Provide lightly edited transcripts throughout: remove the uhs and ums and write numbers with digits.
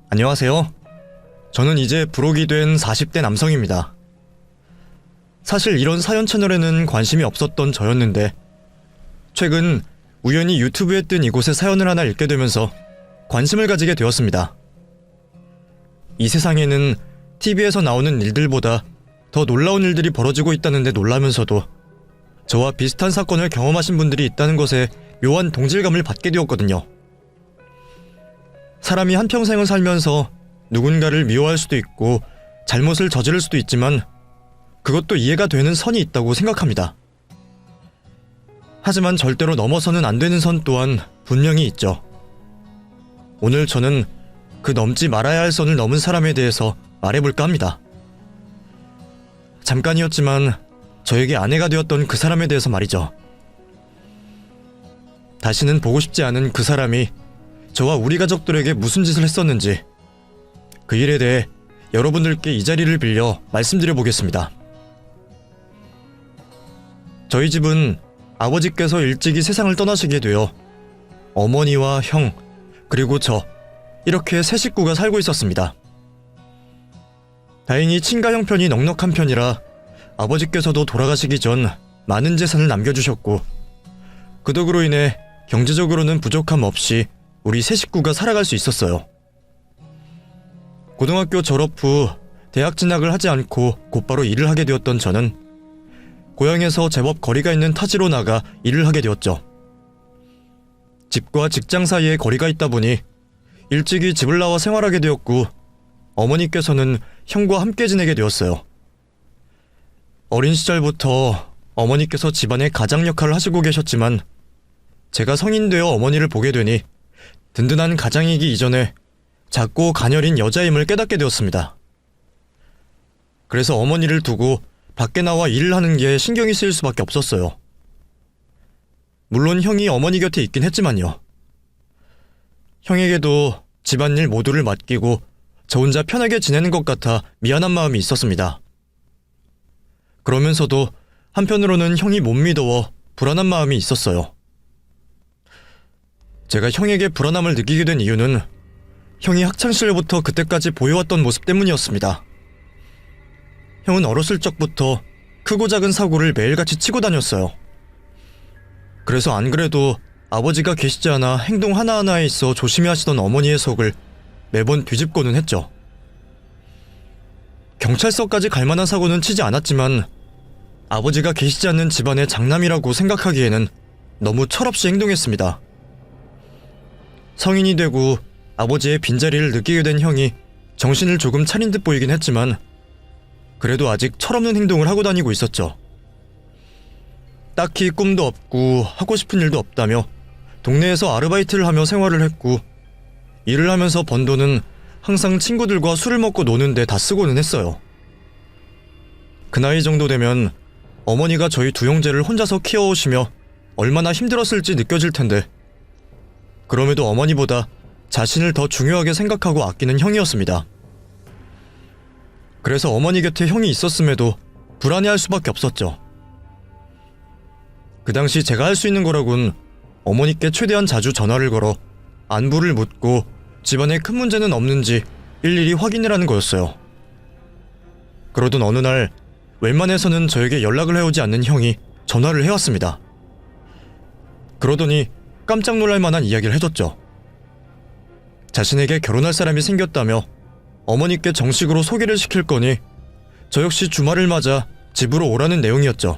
안녕하세요. 저는 이제 부록이 된 40대 남성입니다. 사실 이런 사연 채널에는 관심이 없었던 저였는데 최근 우연히 유튜브에 뜬 이곳의 사연을 하나 읽게 되면서 관심을 가지게 되었습니다. 이 세상에는 TV에서 나오는 일들보다 더 놀라운 일들이 벌어지고 있다는데 놀라면서도 저와 비슷한 사건을 경험하신 분들이 있다는 것에 묘한 동질감을 받게 되었거든요. 사람이 한평생을 살면서 누군가를 미워할 수도 있고 잘못을 저지를 수도 있지만 그것도 이해가 되는 선이 있다고 생각합니다. 하지만 절대로 넘어서는 안 되는 선 또한 분명히 있죠. 오늘 저는 그 넘지 말아야 할 선을 넘은 사람에 대해서 말해볼까 합니다. 잠깐이었지만 저에게 아내가 되었던 그 사람에 대해서 말이죠. 다시는 보고 싶지 않은 그 사람이 저와 우리 가족들에게 무슨 짓을 했었는지 그 일에 대해 여러분들께 이 자리를 빌려 말씀드려보겠습니다. 저희 집은 아버지께서 일찍이 세상을 떠나시게 되어 어머니와 형, 그리고 저 이렇게 세 식구가 살고 있었습니다. 다행히 친가 형편이 넉넉한 편이라 아버지께서도 돌아가시기 전 많은 재산을 남겨주셨고 그 덕으로 인해 경제적으로는 부족함 없이 우리 세 식구가 살아갈 수 있었어요. 고등학교 졸업 후 대학 진학을 하지 않고 곧바로 일을 하게 되었던 저는 고향에서 제법 거리가 있는 타지로 나가 일을 하게 되었죠. 집과 직장 사이에 거리가 있다 보니 일찍이 집을 나와 생활하게 되었고 어머니께서는 형과 함께 지내게 되었어요. 어린 시절부터 어머니께서 집안의 가장 역할을 하시고 계셨지만 제가 성인 되어 어머니를 보게 되니 든든한 가장이기 이전에 작고 가녀린 여자임을 깨닫게 되었습니다. 그래서 어머니를 두고 밖에 나와 일을 하는 게 신경이 쓰일 수밖에 없었어요. 물론 형이 어머니 곁에 있긴 했지만요. 형에게도 집안일 모두를 맡기고 저 혼자 편하게 지내는 것 같아 미안한 마음이 있었습니다. 그러면서도 한편으로는 형이 못 믿어워 불안한 마음이 있었어요. 제가 형에게 불안함을 느끼게 된 이유는 형이 학창시절부터 그때까지 보여왔던 모습 때문이었습니다. 형은 어렸을 적부터 크고 작은 사고를 매일같이 치고 다녔어요. 그래서 안 그래도 아버지가 계시지 않아 행동 하나하나에 있어 조심히 하시던 어머니의 속을 매번 뒤집고는 했죠. 경찰서까지 갈 만한 사고는 치지 않았지만 아버지가 계시지 않는 집안의 장남이라고 생각하기에는 너무 철없이 행동했습니다. 성인이 되고 아버지의 빈자리를 느끼게 된 형이 정신을 조금 차린 듯 보이긴 했지만 그래도 아직 철없는 행동을 하고 다니고 있었죠. 딱히 꿈도 없고 하고 싶은 일도 없다며 동네에서 아르바이트를 하며 생활을 했고 일을 하면서 번 돈은 항상 친구들과 술을 먹고 노는데 다 쓰고는 했어요. 그 나이 정도 되면 어머니가 저희 두 형제를 혼자서 키워오시며 얼마나 힘들었을지 느껴질 텐데 그럼에도 어머니보다 자신을 더 중요하게 생각하고 아끼는 형이었습니다. 그래서 어머니 곁에 형이 있었음에도 불안해할 수밖에 없었죠. 그 당시 제가 할 수 있는 거라곤 어머니께 최대한 자주 전화를 걸어 안부를 묻고 집안에 큰 문제는 없는지 일일이 확인을 하는 거였어요. 그러던 어느 날 웬만해서는 저에게 연락을 해오지 않는 형이 전화를 해왔습니다. 그러더니 깜짝 놀랄 만한 이야기를 해줬죠. 자신에게 결혼할 사람이 생겼다며 어머니께 정식으로 소개를 시킬 거니 저 역시 주말을 맞아 집으로 오라는 내용이었죠.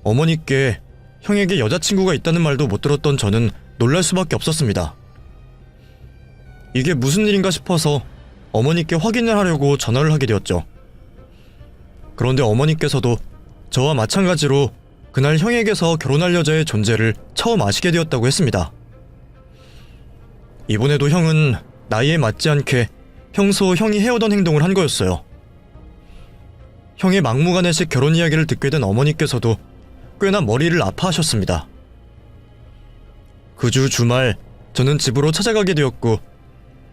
어머니께 형에게 여자친구가 있다는 말도 못 들었던 저는 놀랄 수밖에 없었습니다. 이게 무슨 일인가 싶어서 어머니께 확인을 하려고 전화를 하게 되었죠. 그런데 어머니께서도 저와 마찬가지로 그날 형에게서 결혼할 여자의 존재를 처음 아시게 되었다고 했습니다. 이번에도 형은 나이에 맞지 않게 평소 형이 해오던 행동을 한 거였어요. 형의 막무가내식 결혼 이야기를 듣게 된 어머니께서도 꽤나 머리를 아파하셨습니다. 그 주 주말 저는 집으로 찾아가게 되었고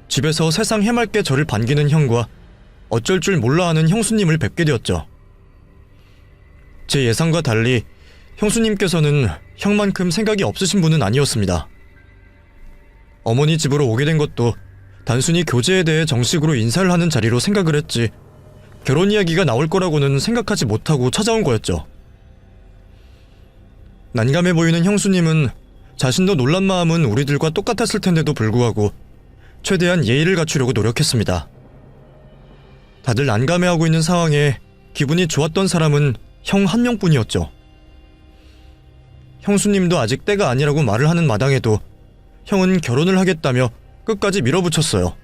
집에서 세상 해맑게 저를 반기는 형과 어쩔 줄 몰라 하는 형수님을 뵙게 되었죠. 제 예상과 달리 형수님께서는 형만큼 생각이 없으신 분은 아니었습니다. 어머니 집으로 오게 된 것도 단순히 교제에 대해 정식으로 인사를 하는 자리로 생각을 했지 결혼 이야기가 나올 거라고는 생각하지 못하고 찾아온 거였죠. 난감해 보이는 형수님은 자신도 놀란 마음은 우리들과 똑같았을 텐데도 불구하고 최대한 예의를 갖추려고 노력했습니다. 다들 난감해하고 있는 상황에 기분이 좋았던 사람은 형 한 명뿐이었죠. 형수님도 아직 때가 아니라고 말을 하는 마당에도 형은 결혼을 하겠다며 끝까지 밀어붙였어요.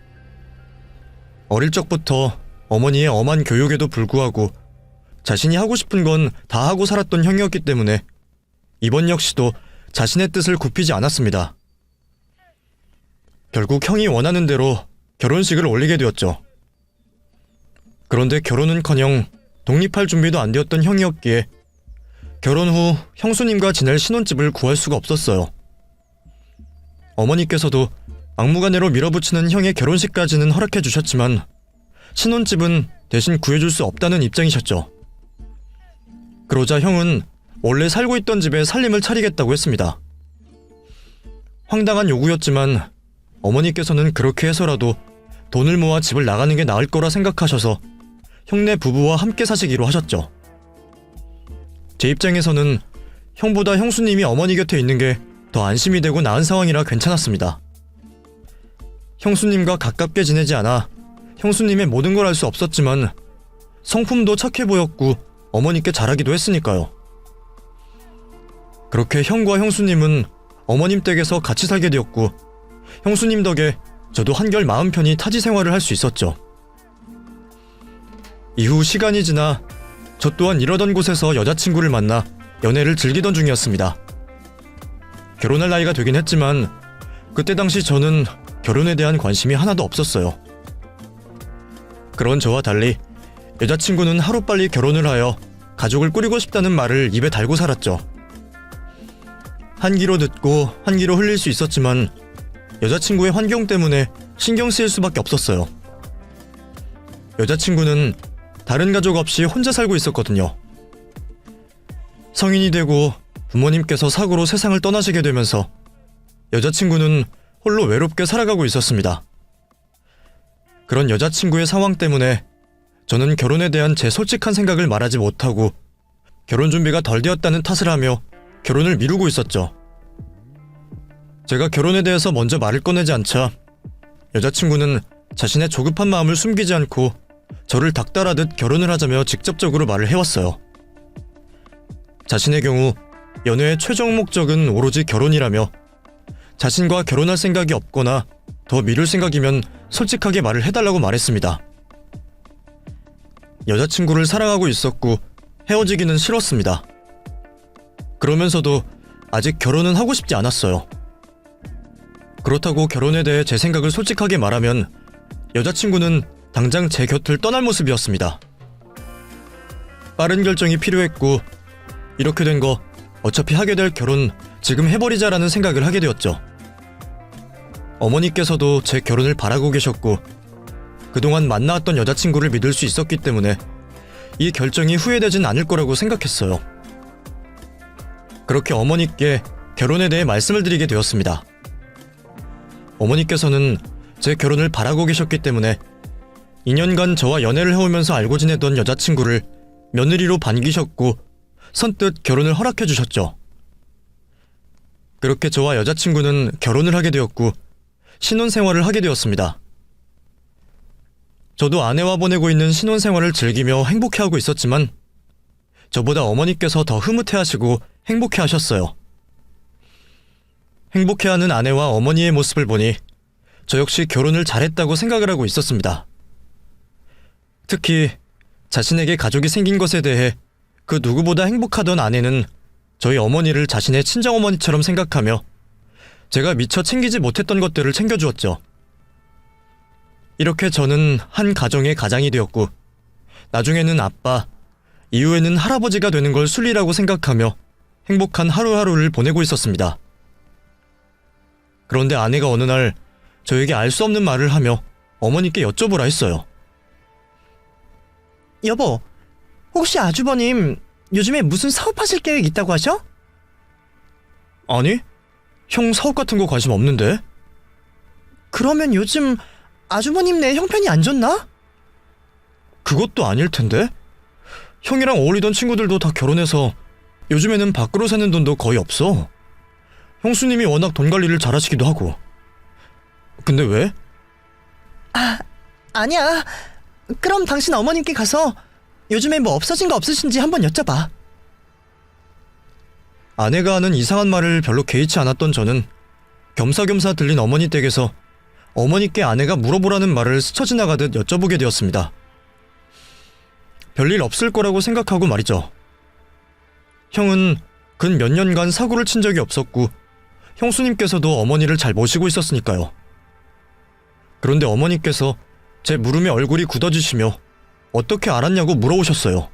어릴 적부터 어머니의 엄한 교육에도 불구하고 자신이 하고 싶은 건 다 하고 살았던 형이었기 때문에 이번 역시도 자신의 뜻을 굽히지 않았습니다. 결국 형이 원하는 대로 결혼식을 올리게 되었죠. 그런데 결혼은커녕 독립할 준비도 안 되었던 형이었기에 결혼 후 형수님과 지낼 신혼집을 구할 수가 없었어요. 어머니께서도 막무가내로 밀어붙이는 형의 결혼식까지는 허락해 주셨지만 신혼집은 대신 구해줄 수 없다는 입장이셨죠. 그러자 형은 원래 살고 있던 집에 살림을 차리겠다고 했습니다. 황당한 요구였지만 어머니께서는 그렇게 해서라도 돈을 모아 집을 나가는 게 나을 거라 생각하셔서 형네 부부와 함께 사시기로 하셨죠. 제 입장에서는 형보다 형수님이 어머니 곁에 있는 게 더 안심이 되고 나은 상황이라 괜찮았습니다. 형수님과 가깝게 지내지 않아 형수님의 모든 걸 알 수 없었지만 성품도 착해 보였고 어머니께 잘하기도 했으니까요. 그렇게 형과 형수님은 어머님 댁에서 같이 살게 되었고 형수님 덕에 저도 한결 마음 편히 타지 생활을 할 수 있었죠. 이후 시간이 지나 저 또한 이러던 곳에서 여자친구를 만나 연애를 즐기던 중이었습니다. 결혼할 나이가 되긴 했지만 그때 당시 저는 결혼에 대한 관심이 하나도 없었어요. 그런 저와 달리 여자친구는 하루빨리 결혼을 하여 가족을 꾸리고 싶다는 말을 입에 달고 살았죠. 한 귀로 듣고 한 귀로 흘릴 수 있었지만 여자친구의 환경 때문에 신경 쓰일 수밖에 없었어요. 여자친구는 다른 가족 없이 혼자 살고 있었거든요. 성인이 되고 부모님께서 사고로 세상을 떠나시게 되면서 여자친구는 홀로 외롭게 살아가고 있었습니다. 그런 여자친구의 상황 때문에 저는 결혼에 대한 제 솔직한 생각을 말하지 못하고 결혼 준비가 덜 되었다는 탓을 하며 결혼을 미루고 있었죠. 제가 결혼에 대해서 먼저 말을 꺼내지 않자 여자친구는 자신의 조급한 마음을 숨기지 않고 저를 닥달하듯 결혼을 하자며 직접적으로 말을 해왔어요. 자신의 경우 연애의 최종 목적은 오로지 결혼이라며 자신과 결혼할 생각이 없거나 더 미룰 생각이면 솔직하게 말을 해달라고 말했습니다. 여자친구를 사랑하고 있었고 헤어지기는 싫었습니다. 그러면서도 아직 결혼은 하고 싶지 않았어요. 그렇다고 결혼에 대해 제 생각을 솔직하게 말하면 여자친구는 당장 제 곁을 떠날 모습이었습니다. 빠른 결정이 필요했고 이렇게 된 거 어차피 하게 될 결혼 지금 해버리자라는 생각을 하게 되었죠. 어머니께서도 제 결혼을 바라고 계셨고 그동안 만나왔던 여자친구를 믿을 수 있었기 때문에 이 결정이 후회되진 않을 거라고 생각했어요. 그렇게 어머니께 결혼에 대해 말씀을 드리게 되었습니다. 어머니께서는 제 결혼을 바라고 계셨기 때문에 2년간 저와 연애를 해오면서 알고 지내던 여자친구를 며느리로 반기셨고 선뜻 결혼을 허락해 주셨죠. 그렇게 저와 여자친구는 결혼을 하게 되었고 신혼생활을 하게 되었습니다. 저도 아내와 보내고 있는 신혼생활을 즐기며 행복해하고 있었지만 저보다 어머니께서 더 흐뭇해하시고 행복해하셨어요. 행복해하는 아내와 어머니의 모습을 보니 저 역시 결혼을 잘했다고 생각을 하고 있었습니다. 특히 자신에게 가족이 생긴 것에 대해 그 누구보다 행복하던 아내는 저희 어머니를 자신의 친정어머니처럼 생각하며 제가 미처 챙기지 못했던 것들을 챙겨주었죠. 이렇게 저는 한 가정의 가장이 되었고 나중에는 아빠, 이후에는 할아버지가 되는 걸 순리라고 생각하며 행복한 하루하루를 보내고 있었습니다. 그런데 아내가 어느 날 저에게 알 수 없는 말을 하며 어머니께 여쭤보라 했어요. 여보, 혹시 아주버님 요즘에 무슨 사업하실 계획 있다고 하셔? 아니, 형 사업 같은 거 관심 없는데? 그러면 요즘 아주버님네 형편이 안 좋나? 그것도 아닐 텐데? 형이랑 어울리던 친구들도 다 결혼해서 요즘에는 밖으로 사는 돈도 거의 없어. 형수님이 워낙 돈 관리를 잘하시기도 하고. 근데 왜? 아니야. 그럼 당신 어머님께 가서 요즘에 뭐 없어진 거 없으신지 한번 여쭤봐. 아내가 하는 이상한 말을 별로 개의치 않았던 저는 겸사겸사 들린 어머니 댁에서 어머니께 아내가 물어보라는 말을 스쳐 지나가듯 여쭤보게 되었습니다. 별일 없을 거라고 생각하고 말이죠. 형은 근 몇 년간 사고를 친 적이 없었고 형수님께서도 어머니를 잘 모시고 있었으니까요. 그런데 어머니께서 제 물음에 얼굴이 굳어지시며 어떻게 알았냐고 물어오셨어요.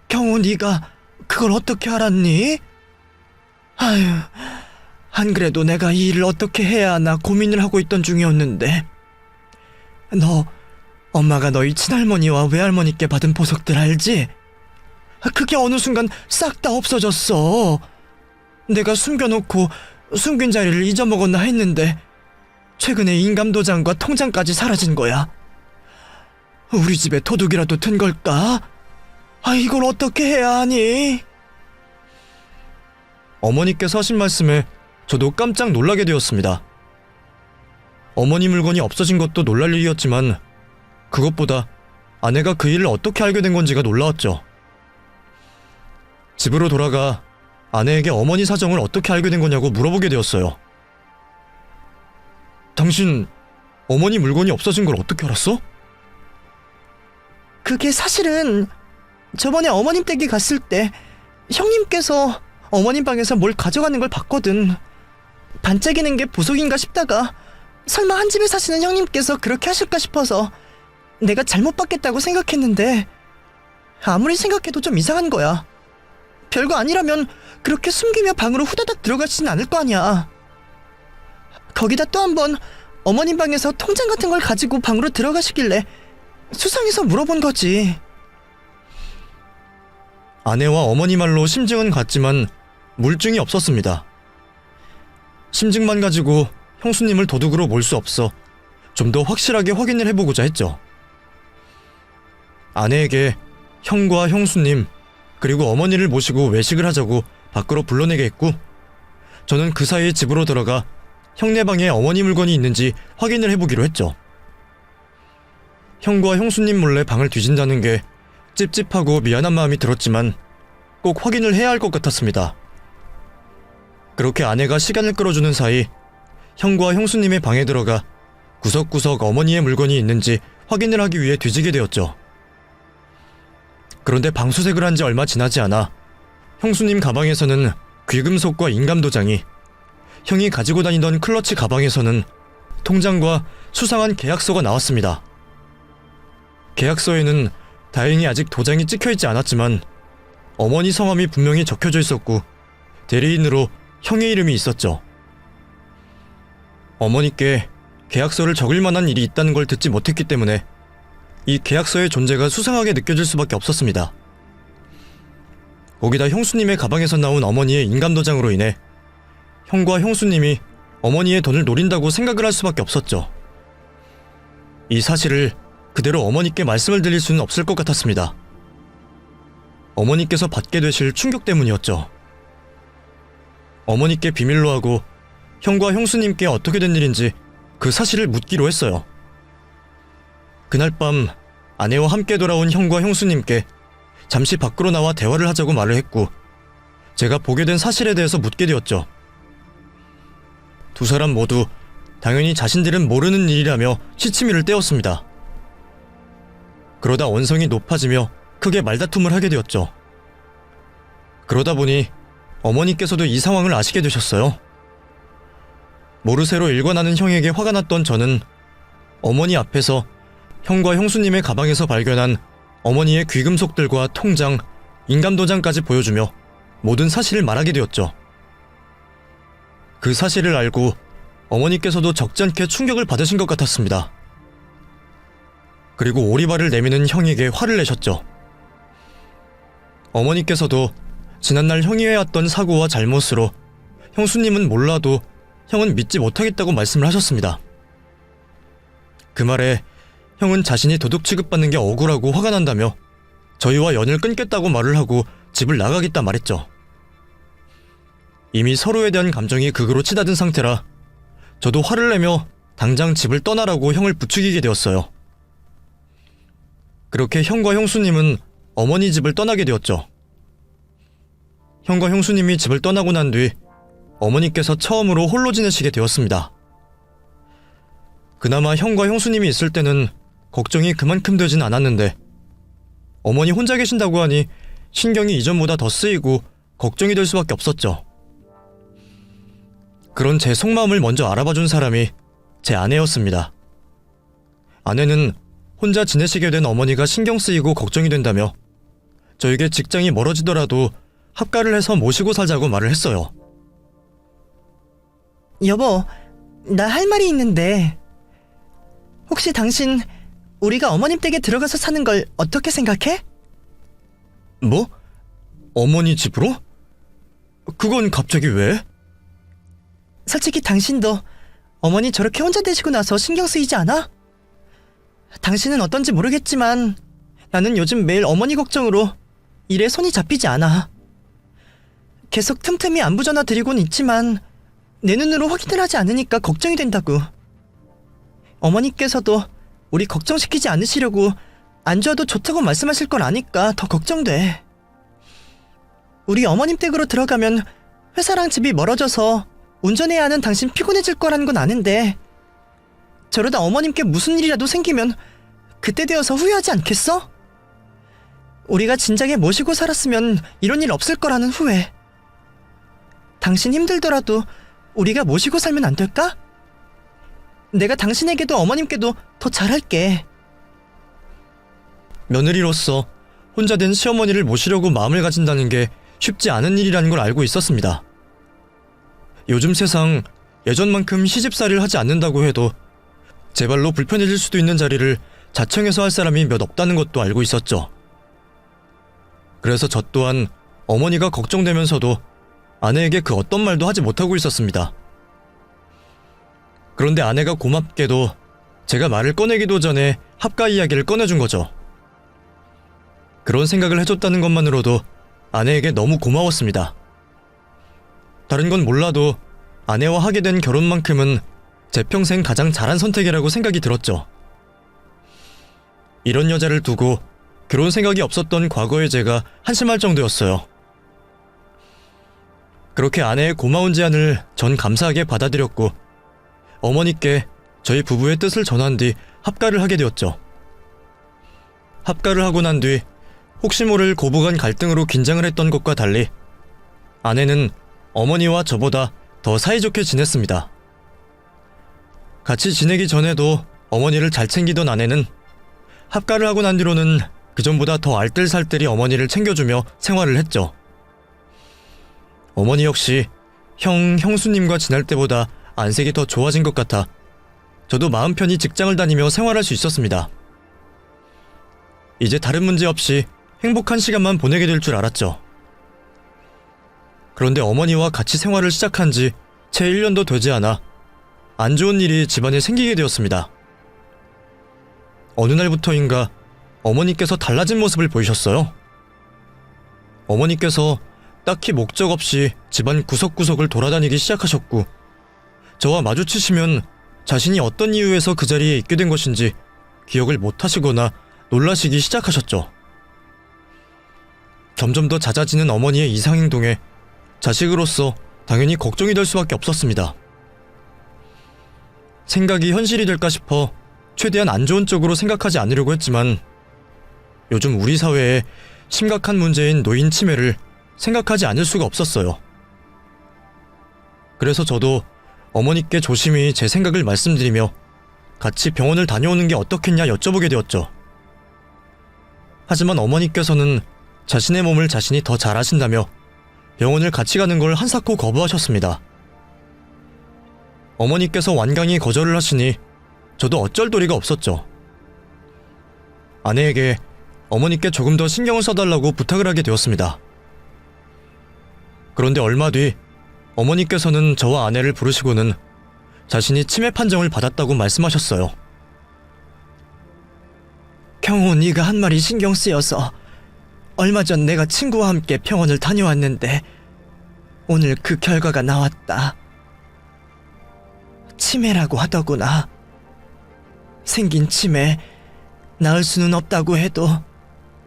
경우 네가 그걸 어떻게 알았니? 아휴, 안 그래도 내가 이 일을 어떻게 해야 하나 고민을 하고 있던 중이었는데. 너 엄마가 너희 친할머니와 외할머니께 받은 보석들 알지? 그게 어느 순간 싹 다 없어졌어. 내가 숨겨놓고 숨긴 자리를 잊어먹었나 했는데 최근에 인감도장과 통장까지 사라진 거야. 우리 집에 도둑이라도 든 걸까? 이걸 어떻게 해야 하니? 어머니께서 하신 말씀에 저도 깜짝 놀라게 되었습니다. 어머니 물건이 없어진 것도 놀랄 일이었지만 그것보다 아내가 그 일을 어떻게 알게 된 건지가 놀라웠죠. 집으로 돌아가 아내에게 어머니 사정을 어떻게 알게 된 거냐고 물어보게 되었어요. 당신 어머니 물건이 없어진 걸 어떻게 알았어? 그게 사실은 저번에 어머님 댁에 갔을 때 형님께서 어머님 방에서 뭘 가져가는 걸 봤거든. 반짝이는 게 보석인가 싶다가 설마 한 집에 사시는 형님께서 그렇게 하실까 싶어서 내가 잘못 봤겠다고 생각했는데 아무리 생각해도 좀 이상한 거야. 별거 아니라면 그렇게 숨기며 방으로 후다닥 들어가시진 않을 거 아니야. 거기다 또 한 번 어머님 방에서 통장 같은 걸 가지고 방으로 들어가시길래 수상해서 물어본 거지. 아내와 어머니 말로 심증은 같지만 물증이 없었습니다. 심증만 가지고 형수님을 도둑으로 몰 수 없어 좀 더 확실하게 확인을 해보고자 했죠. 아내에게 형과 형수님 그리고 어머니를 모시고 외식을 하자고 밖으로 불러내게 했고 저는 그 사이에 집으로 들어가 형네 방에 어머니 물건이 있는지 확인을 해보기로 했죠. 형과 형수님 몰래 방을 뒤진다는 게 찝찝하고 미안한 마음이 들었지만 꼭 확인을 해야 할 것 같았습니다. 그렇게 아내가 시간을 끌어주는 사이 형과 형수님의 방에 들어가 구석구석 어머니의 물건이 있는지 확인을 하기 위해 뒤지게 되었죠. 그런데 방수색을 한 지 얼마 지나지 않아 형수님 가방에서는 귀금속과 인감도장이, 형이 가지고 다니던 클러치 가방에서는 통장과 수상한 계약서가 나왔습니다. 계약서에는 다행히 아직 도장이 찍혀있지 않았지만 어머니 성함이 분명히 적혀져 있었고 대리인으로 형의 이름이 있었죠. 어머니께 계약서를 적을 만한 일이 있다는 걸 듣지 못했기 때문에 이 계약서의 존재가 수상하게 느껴질 수밖에 없었습니다. 거기다 형수님의 가방에서 나온 어머니의 인감도장으로 인해 형과 형수님이 어머니의 돈을 노린다고 생각을 할 수밖에 없었죠. 이 사실을 그대로 어머니께 말씀을 드릴 수는 없을 것 같았습니다. 어머니께서 받게 되실 충격 때문이었죠. 어머니께 비밀로 하고 형과 형수님께 어떻게 된 일인지 그 사실을 묻기로 했어요. 그날 밤 아내와 함께 돌아온 형과 형수님께 잠시 밖으로 나와 대화를 하자고 말을 했고 제가 보게 된 사실에 대해서 묻게 되었죠. 두 사람 모두 당연히 자신들은 모르는 일이라며 시치미를 떼었습니다. 그러다 언성이 높아지며 크게 말다툼을 하게 되었죠. 그러다 보니 어머니께서도 이 상황을 아시게 되셨어요. 모르쇠로 일관하는 형에게 화가 났던 저는 어머니 앞에서 형과 형수님의 가방에서 발견한 어머니의 귀금속들과 통장, 인감도장까지 보여주며 모든 사실을 말하게 되었죠. 그 사실을 알고 어머니께서도 적지 않게 충격을 받으신 것 같았습니다. 그리고 오리발을 내미는 형에게 화를 내셨죠. 어머니께서도 지난날 형이 해왔던 사고와 잘못으로 형수님은 몰라도 형은 믿지 못하겠다고 말씀을 하셨습니다. 그 말에 형은 자신이 도둑 취급받는 게 억울하고 화가 난다며 저희와 연을 끊겠다고 말을 하고 집을 나가겠다 말했죠. 이미 서로에 대한 감정이 극으로 치닫은 상태라 저도 화를 내며 당장 집을 떠나라고 형을 부추기게 되었어요. 그렇게 형과 형수님은 어머니 집을 떠나게 되었죠. 형과 형수님이 집을 떠나고 난 뒤 어머니께서 처음으로 홀로 지내시게 되었습니다. 그나마 형과 형수님이 있을 때는 걱정이 그만큼 되진 않았는데 어머니 혼자 계신다고 하니 신경이 이전보다 더 쓰이고 걱정이 될 수밖에 없었죠. 그런 제 속마음을 먼저 알아봐준 사람이 제 아내였습니다. 아내는 혼자 지내시게 된 어머니가 신경 쓰이고 걱정이 된다며 저에게 직장이 멀어지더라도 합가를 해서 모시고 살자고 말을 했어요. 여보, 나 할 말이 있는데 혹시 당신 우리가 어머님 댁에 들어가서 사는 걸 어떻게 생각해? 뭐? 어머니 집으로? 그건 갑자기 왜? 솔직히 당신도 어머니 저렇게 혼자 되시고 나서 신경 쓰이지 않아? 당신은 어떤지 모르겠지만 나는 요즘 매일 어머니 걱정으로 일에 손이 잡히지 않아. 계속 틈틈이 안부 전화 드리곤 있지만 내 눈으로 확인을 하지 않으니까 걱정이 된다고. 어머니께서도 우리 걱정시키지 않으시려고 안 좋아도 좋다고 말씀하실 걸 아니까 더 걱정돼. 우리 어머님 댁으로 들어가면 회사랑 집이 멀어져서 운전해야 하는 당신 피곤해질 거라는 건 아는데 저러다 어머님께 무슨 일이라도 생기면 그때 되어서 후회하지 않겠어? 우리가 진작에 모시고 살았으면 이런 일 없을 거라는 후회. 당신 힘들더라도 우리가 모시고 살면 안 될까? 내가 당신에게도 어머님께도 더 잘할게. 며느리로서 혼자 된 시어머니를 모시려고 마음을 가진다는 게 쉽지 않은 일이라는 걸 알고 있었습니다. 요즘 세상 예전만큼 시집살이를 하지 않는다고 해도 제 발로 불편해질 수도 있는 자리를 자청해서 할 사람이 몇 없다는 것도 알고 있었죠. 그래서 저 또한 어머니가 걱정되면서도 아내에게 그 어떤 말도 하지 못하고 있었습니다. 그런데 아내가 고맙게도 제가 말을 꺼내기도 전에 합가 이야기를 꺼내준 거죠. 그런 생각을 해줬다는 것만으로도 아내에게 너무 고마웠습니다. 다른 건 몰라도 아내와 하게 된 결혼만큼은 제 평생 가장 잘한 선택이라고 생각이 들었죠. 이런 여자를 두고 결혼 생각이 없었던 과거의 제가 한심할 정도였어요. 그렇게 아내의 고마운 제안을 전 감사하게 받아들였고 어머니께 저희 부부의 뜻을 전한 뒤 합가를 하게 되었죠. 합가를 하고 난 뒤 혹시 모를 고부간 갈등으로 긴장을 했던 것과 달리 아내는 어머니와 저보다 더 사이좋게 지냈습니다. 같이 지내기 전에도 어머니를 잘 챙기던 아내는 합가를 하고 난 뒤로는 그전보다 더 알뜰살뜰히 어머니를 챙겨주며 생활을 했죠. 어머니 역시 형수님과 지낼 때보다 안색이 더 좋아진 것 같아 저도 마음 편히 직장을 다니며 생활할 수 있었습니다. 이제 다른 문제 없이 행복한 시간만 보내게 될 줄 알았죠. 그런데 어머니와 같이 생활을 시작한 지 채 1년도 되지 않아 안 좋은 일이 집안에 생기게 되었습니다. 어느 날부터인가 어머니께서 달라진 모습을 보이셨어요. 어머니께서 딱히 목적 없이 집안 구석구석을 돌아다니기 시작하셨고 저와 마주치시면 자신이 어떤 이유에서 그 자리에 있게 된 것인지 기억을 못하시거나 놀라시기 시작하셨죠. 점점 더 잦아지는 어머니의 이상 행동에 자식으로서 당연히 걱정이 될 수밖에 없었습니다. 생각이 현실이 될까 싶어 최대한 안 좋은 쪽으로 생각하지 않으려고 했지만 요즘 우리 사회에 심각한 문제인 노인 치매를 생각하지 않을 수가 없었어요. 그래서 저도 어머니께 조심히 제 생각을 말씀드리며 같이 병원을 다녀오는 게 어떻겠냐 여쭤보게 되었죠. 하지만 어머니께서는 자신의 몸을 자신이 더 잘 아신다며 병원을 같이 가는 걸 한사코 거부하셨습니다. 어머니께서 완강히 거절을 하시니 저도 어쩔 도리가 없었죠. 아내에게 어머니께 조금 더 신경을 써달라고 부탁을 하게 되었습니다. 그런데 얼마 뒤 어머니께서는 저와 아내를 부르시고는 자신이 치매 판정을 받았다고 말씀하셨어요. 경호, 네가 한 말이 신경 쓰여서 얼마 전 내가 친구와 함께 병원을 다녀왔는데 오늘 그 결과가 나왔다. 치매라고 하더구나. 생긴 치매, 나을 수는 없다고 해도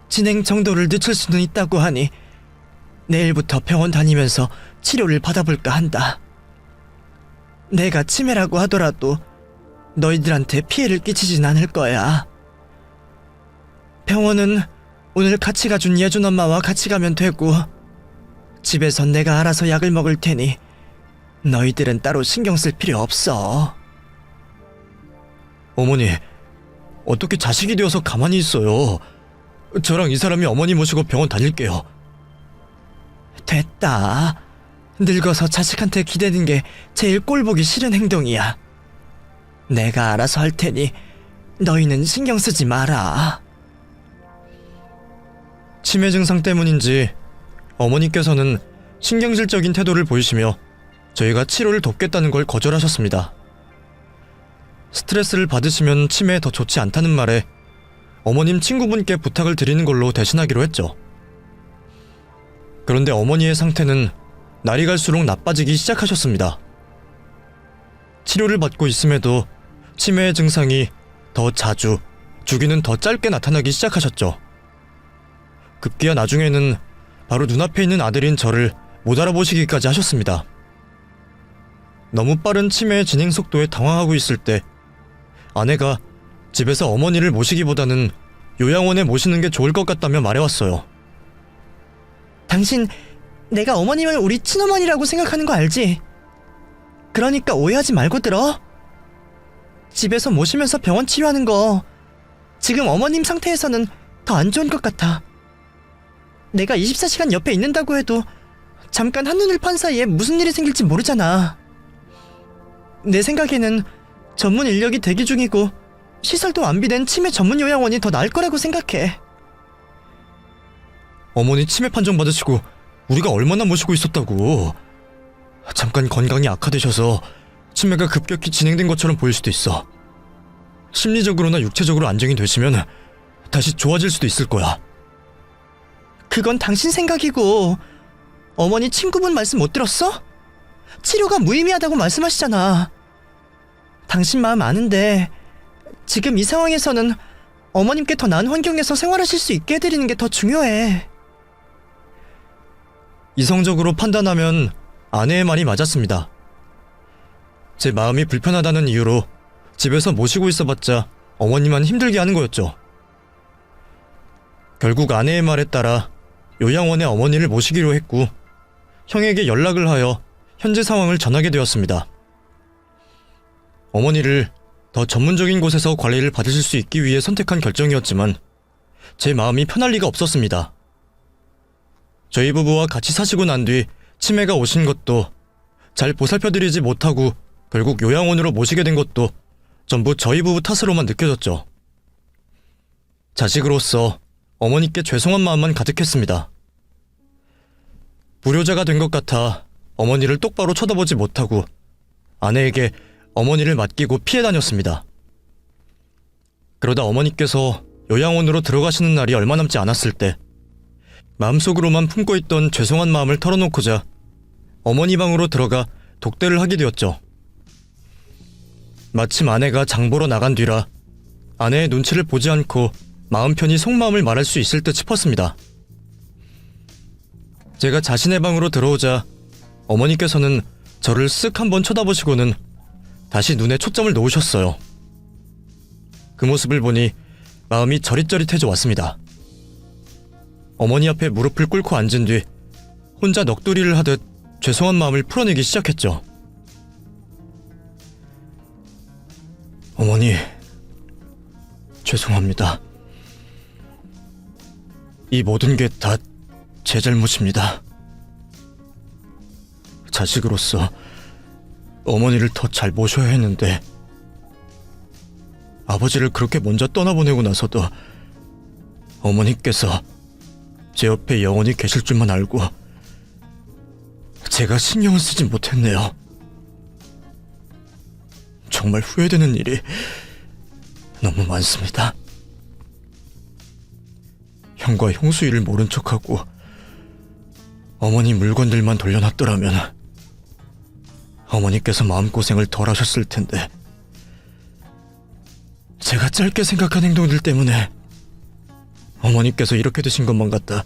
진행 정도를 늦출 수는 있다고 하니 내일부터 병원 다니면서 치료를 받아볼까 한다. 내가 치매라고 하더라도 너희들한테 피해를 끼치진 않을 거야. 병원은 오늘 같이 가준 예준 엄마와 같이 가면 되고 집에선 내가 알아서 약을 먹을 테니 너희들은 따로 신경 쓸 필요 없어. 어머니, 어떻게 자식이 되어서 가만히 있어요? 저랑 이 사람이 어머니 모시고 병원 다닐게요. 됐다. 늙어서 자식한테 기대는 게 제일 꼴보기 싫은 행동이야. 내가 알아서 할 테니 너희는 신경 쓰지 마라. 치매 증상 때문인지 어머니께서는 신경질적인 태도를 보이시며 저희가 치료를 돕겠다는 걸 거절하셨습니다. 스트레스를 받으시면 치매에 더 좋지 않다는 말에 어머님 친구분께 부탁을 드리는 걸로 대신하기로 했죠. 그런데 어머니의 상태는 날이 갈수록 나빠지기 시작하셨습니다. 치료를 받고 있음에도 치매의 증상이 더 자주, 주기는 더 짧게 나타나기 시작하셨죠. 급기야 나중에는 바로 눈앞에 있는 아들인 저를 못 알아보시기까지 하셨습니다. 너무 빠른 치매의 진행 속도에 당황하고 있을 때 아내가 집에서 어머니를 모시기보다는 요양원에 모시는 게 좋을 것 같다며 말해왔어요. 당신 내가 어머님을 우리 친어머니라고 생각하는 거 알지? 그러니까 오해하지 말고 들어. 집에서 모시면서 병원 치료하는 거 지금 어머님 상태에서는 더 안 좋은 것 같아. 내가 24시간 옆에 있는다고 해도 잠깐 한눈을 판 사이에 무슨 일이 생길지 모르잖아. 내 생각에는 전문 인력이 대기 중이고 시설도 완비된 치매 전문 요양원이 더 나을 거라고 생각해. 어머니 치매 판정 받으시고 우리가 얼마나 모시고 있었다고. 잠깐 건강이 악화되셔서 치매가 급격히 진행된 것처럼 보일 수도 있어. 심리적으로나 육체적으로 안정이 되시면 다시 좋아질 수도 있을 거야. 그건 당신 생각이고 어머니 친구분 말씀 못 들었어? 치료가 무의미하다고 말씀하시잖아. 당신 마음 아는데 지금 이 상황에서는 어머님께 더 나은 환경에서 생활하실 수 있게 해드리는 게 더 중요해. 이성적으로 판단하면 아내의 말이 맞았습니다. 제 마음이 불편하다는 이유로 집에서 모시고 있어봤자 어머니만 힘들게 하는 거였죠. 결국 아내의 말에 따라 요양원에 어머니를 모시기로 했고 형에게 연락을 하여 현재 상황을 전하게 되었습니다. 어머니를 더 전문적인 곳에서 관리를 받으실 수 있기 위해 선택한 결정이었지만 제 마음이 편할 리가 없었습니다. 저희 부부와 같이 사시고 난 뒤 치매가 오신 것도 잘 보살펴드리지 못하고 결국 요양원으로 모시게 된 것도 전부 저희 부부 탓으로만 느껴졌죠. 자식으로서 어머니께 죄송한 마음만 가득했습니다. 불효자가 된 것 같아 어머니를 똑바로 쳐다보지 못하고 아내에게 어머니를 맡기고 피해 다녔습니다. 그러다 어머니께서 요양원으로 들어가시는 날이 얼마 남지 않았을 때 마음속으로만 품고 있던 죄송한 마음을 털어놓고자 어머니 방으로 들어가 독대를 하게 되었죠. 마침 아내가 장 보러 나간 뒤라 아내의 눈치를 보지 않고 마음 편히 속마음을 말할 수 있을 듯 싶었습니다. 제가 자신의 방으로 들어오자 어머니께서는 저를 쓱 한번 쳐다보시고는 다시 눈에 초점을 놓으셨어요. 그 모습을 보니 마음이 저릿저릿해져 왔습니다. 어머니 앞에 무릎을 꿇고 앉은 뒤 혼자 넋두리를 하듯 죄송한 마음을 풀어내기 시작했죠. 어머니, 죄송합니다. 이 모든 게 다 제 잘못입니다. 자식으로서 어머니를 더 잘 모셔야 했는데 아버지를 그렇게 먼저 떠나보내고 나서도 어머니께서 제 옆에 영원히 계실 줄만 알고 제가 신경을 쓰지 못했네요. 정말 후회되는 일이 너무 많습니다. 형과 형수 일을 모른 척하고 어머니 물건들만 돌려놨더라면 어머니께서 마음고생을 덜 하셨을 텐데 제가 짧게 생각한 행동들 때문에 어머니께서 이렇게 되신 것만 같다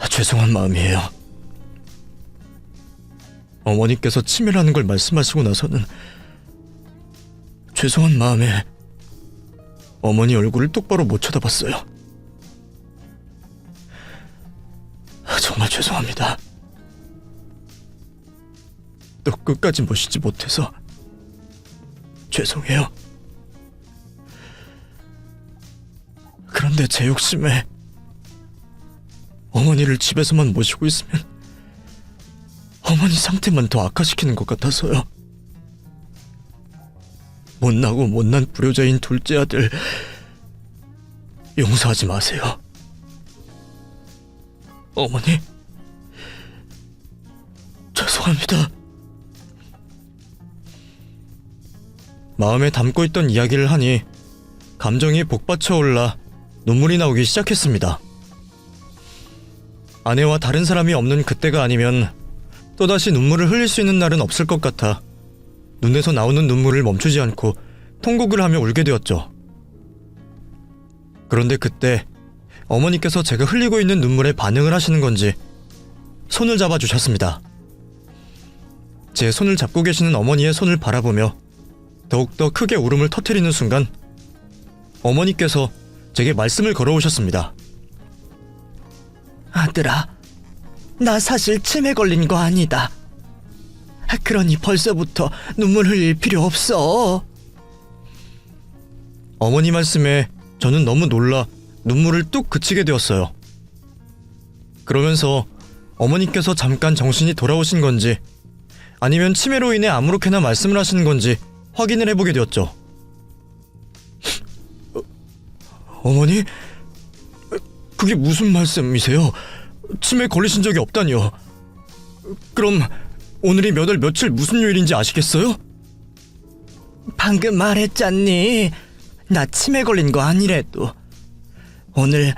죄송한 마음이에요. 어머니께서 치매라는 걸 말씀하시고 나서는 죄송한 마음에 어머니 얼굴을 똑바로 못 쳐다봤어요. 정말 죄송합니다. 또 끝까지 모시지 못해서 죄송해요. 그런데 제 욕심에 어머니를 집에서만 모시고 있으면 어머니 상태만 더 악화시키는 것 같아서요. 못나고 못난 불효자인 둘째 아들 용서하지 마세요. 어머니, 죄송합니다. 마음에 담고 있던 이야기를 하니 감정이 복받쳐 올라 눈물이 나오기 시작했습니다. 아내와 다른 사람이 없는 그때가 아니면 또다시 눈물을 흘릴 수 있는 날은 없을 것 같아 눈에서 나오는 눈물을 멈추지 않고 통곡을 하며 울게 되었죠. 그런데 그때 어머니께서 제가 흘리고 있는 눈물에 반응을 하시는 건지 손을 잡아주셨습니다. 제 손을 잡고 계시는 어머니의 손을 바라보며 더욱더 크게 울음을 터뜨리는 순간 어머니께서 제게 말씀을 걸어오셨습니다. 아들아, 나 사실 치매 걸린 거 아니다. 그러니 벌써부터 눈물 흘릴 필요 없어. 어머니 말씀에 저는 너무 놀라 눈물을 뚝 그치게 되었어요. 그러면서 어머니께서 잠깐 정신이 돌아오신 건지 아니면 치매로 인해 아무렇게나 말씀을 하시는 건지 확인을 해보게 되었죠. 어머니? 그게 무슨 말씀이세요? 치매 걸리신 적이 없다니요. 그럼 오늘이 몇 월 며칠 무슨 요일인지 아시겠어요? 방금 말했잖니. 나 치매 걸린 거 아니래도. 오늘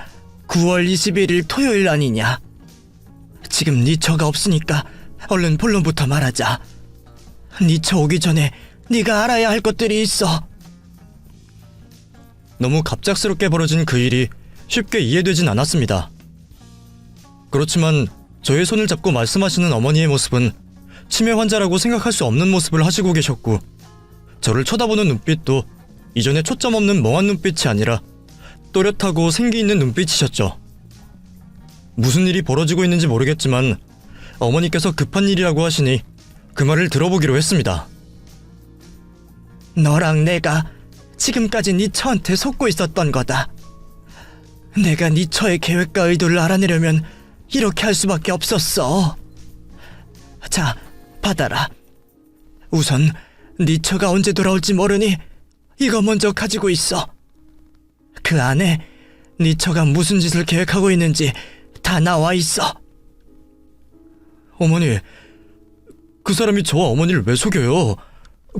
9월 21일 토요일 아니냐. 지금 네 처가 없으니까 얼른 본론부터 말하자. 네 처 오기 전에 네가 알아야 할 것들이 있어. 너무 갑작스럽게 벌어진 그 일이 쉽게 이해되진 않았습니다. 그렇지만 저의 손을 잡고 말씀하시는 어머니의 모습은 치매 환자라고 생각할 수 없는 모습을 하시고 계셨고 저를 쳐다보는 눈빛도 이전에 초점 없는 멍한 눈빛이 아니라 또렷하고 생기 있는 눈빛이셨죠. 무슨 일이 벌어지고 있는지 모르겠지만 어머니께서 급한 일이라고 하시니 그 말을 들어보기로 했습니다. 너랑 내가 지금까지 네 처한테 속고 있었던 거다. 내가 네 처의 계획과 의도를 알아내려면 이렇게 할 수밖에 없었어. 자, 받아라. 우선 네 처가 언제 돌아올지 모르니 이거 먼저 가지고 있어. 그 안에 네 처가 무슨 짓을 계획하고 있는지 다 나와 있어. 어머니, 그 사람이 저와 어머니를 왜 속여요?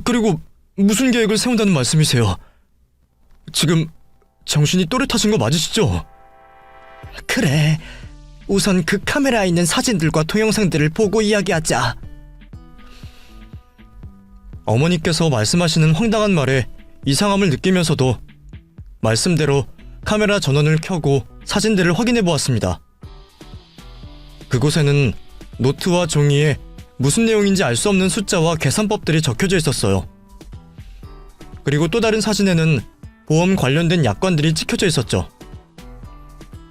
그리고 무슨 계획을 세운다는 말씀이세요? 지금 정신이 또렷하신 거 맞으시죠? 그래. 우선 그 카메라에 있는 사진들과 동영상들을 보고 이야기하자. 어머니께서 말씀하시는 황당한 말에 이상함을 느끼면서도 말씀대로 카메라 전원을 켜고 사진들을 확인해 보았습니다. 그곳에는 노트와 종이에 무슨 내용인지 알 수 없는 숫자와 계산법들이 적혀져 있었어요. 그리고 또 다른 사진에는 보험 관련된 약관들이 찍혀져 있었죠.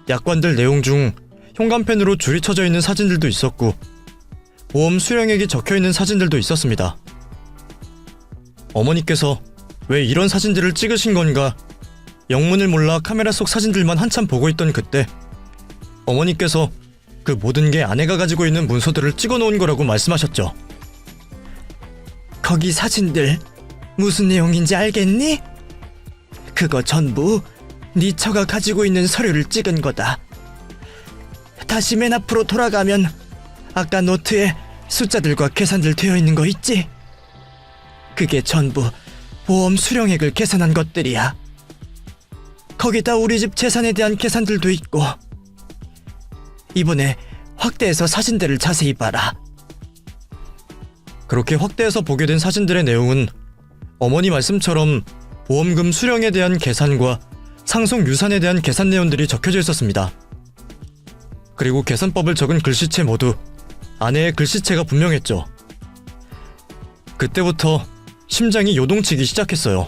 약관들 내용 중 형광펜으로 줄이 쳐져 있는 사진들도 있었고 보험 수령액이 적혀 있는 사진들도 있었습니다. 어머니께서 왜 이런 사진들을 찍으신 건가 영문을 몰라 카메라 속 사진들만 한참 보고 있던 그때 어머니께서 그 모든 게 아내가 가지고 있는 문서들을 찍어 놓은 거라고 말씀하셨죠. 거기 사진들 무슨 내용인지 알겠니? 그거 전부 네 처가 가지고 있는 서류를 찍은 거다. 다시 맨 앞으로 돌아가면 아까 노트에 숫자들과 계산들 되어 있는 거 있지? 그게 전부 보험 수령액을 계산한 것들이야. 거기다 우리 집 재산에 대한 계산들도 있고 이번에 확대해서 사진들을 자세히 봐라. 그렇게 확대해서 보게 된 사진들의 내용은 어머니 말씀처럼 보험금 수령에 대한 계산과 상속 유산에 대한 계산 내용들이 적혀져 있었습니다. 그리고 계산법을 적은 글씨체 모두 아내의 글씨체가 분명했죠. 그때부터 심장이 요동치기 시작했어요.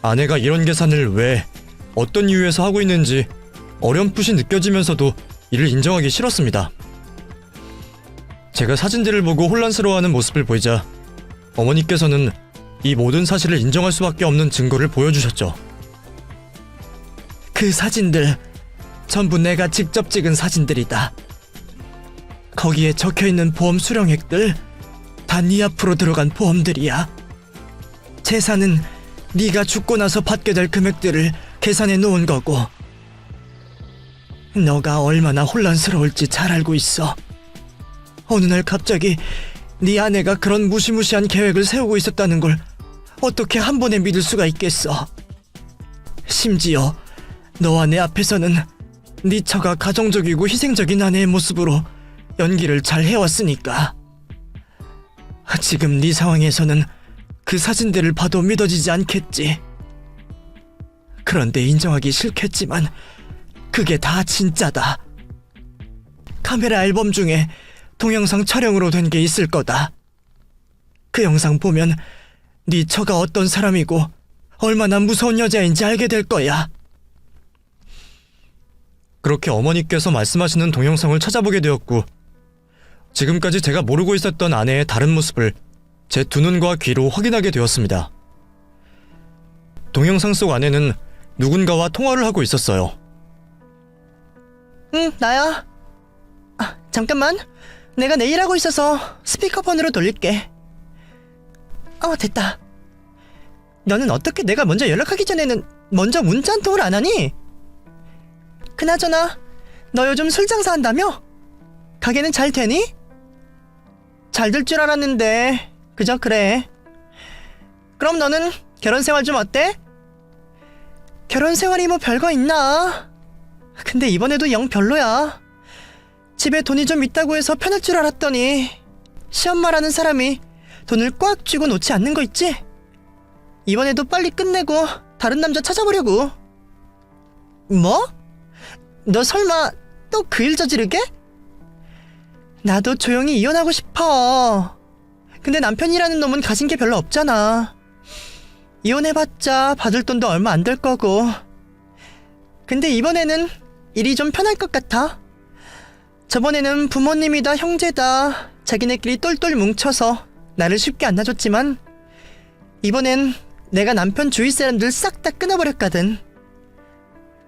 아내가 이런 계산을 왜, 어떤 이유에서 하고 있는지 어렴풋이 느껴지면서도 이를 인정하기 싫었습니다. 제가 사진들을 보고 혼란스러워하는 모습을 보이자 어머니께서는 이 모든 사실을 인정할 수밖에 없는 증거를 보여주셨죠. 그 사진들 전부 내가 직접 찍은 사진들이다. 거기에 적혀있는 보험 수령액들 다 네 앞으로 들어간 보험들이야. 재산은 네가 죽고 나서 받게 될 금액들을 계산해 놓은 거고, 너가 얼마나 혼란스러울지 잘 알고 있어. 어느 날 갑자기 네 아내가 그런 무시무시한 계획을 세우고 있었다는 걸 어떻게 한 번에 믿을 수가 있겠어. 심지어 너와 내 앞에서는 네 처가 가정적이고 희생적인 아내의 모습으로 연기를 잘 해왔으니까. 지금 네 상황에서는 그 사진들을 봐도 믿어지지 않겠지. 그런데 인정하기 싫겠지만 그게 다 진짜다. 카메라 앨범 중에 동영상 촬영으로 된 게 있을 거다. 그 영상 보면 네 처가 어떤 사람이고 얼마나 무서운 여자인지 알게 될 거야. 그렇게 어머니께서 말씀하시는 동영상을 찾아보게 되었고, 지금까지 제가 모르고 있었던 아내의 다른 모습을 제 두 눈과 귀로 확인하게 되었습니다. 동영상 속 아내는 누군가와 통화를 하고 있었어요. 응, 나야. 잠깐만. 내가 내일 하고 있어서 스피커폰으로 돌릴게. 됐다. 너는 어떻게 내가 먼저 연락하기 전에는 먼저 문자 한 통을 안 하니? 그나저나 너 요즘 술 장사한다며? 가게는 잘 되니? 잘 될 줄 알았는데 그저 그래. 그럼 너는 결혼 생활 좀 어때? 결혼 생활이 뭐 별거 있나? 근데 이번에도 영 별로야. 집에 돈이 좀 있다고 해서 편할 줄 알았더니 시엄마라는 사람이 돈을 꽉 쥐고 놓지 않는 거 있지? 이번에도 빨리 끝내고 다른 남자 찾아보려고. 뭐? 너 설마 또 그 일 저지르게? 나도 조용히 이혼하고 싶어. 근데 남편이라는 놈은 가진 게 별로 없잖아. 이혼해봤자 받을 돈도 얼마 안 될 거고. 근데 이번에는 일이 좀 편할 것 같아. 저번에는 부모님이다 형제다 자기네끼리 똘똘 뭉쳐서 나를 쉽게 안 놔줬지만 이번엔 내가 남편 주위 사람들 싹 다 끊어버렸거든.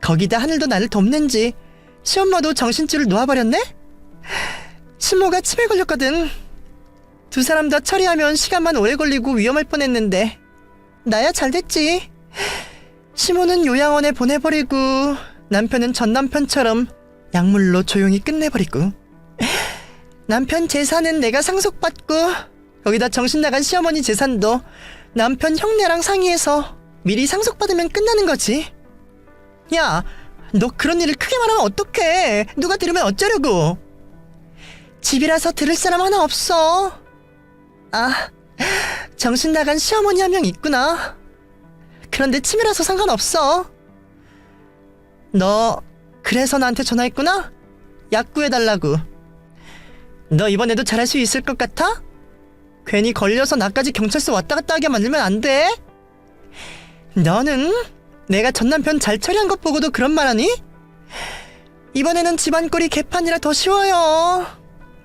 거기다 하늘도 나를 돕는지 시엄마도 정신줄을 놓아버렸네? 친모가 치매 걸렸거든. 두 사람 다 처리하면 시간만 오래 걸리고 위험할 뻔했는데 나야 잘 됐지. 시모는 요양원에 보내버리고 남편은 전 남편처럼 약물로 조용히 끝내버리고, 남편 재산은 내가 상속받고 거기다 정신 나간 시어머니 재산도 남편 형네랑 상의해서 미리 상속받으면 끝나는 거지. 야, 너 그런 일을 크게 말하면 어떡해. 누가 들으면 어쩌려고. 집이라서 들을 사람 하나 없어. 정신 나간 시어머니 한 명 있구나. 그런데 치매라서 상관없어. 너 그래서 나한테 전화했구나? 약 구해달라고. 너 이번에도 잘할 수 있을 것 같아? 괜히 걸려서 나까지 경찰서 왔다 갔다 하게 만들면 안 돼. 너는 내가 전 남편 잘 처리한 것 보고도 그런 말 하니? 이번에는 집안 꼴이 개판이라 더 쉬워요.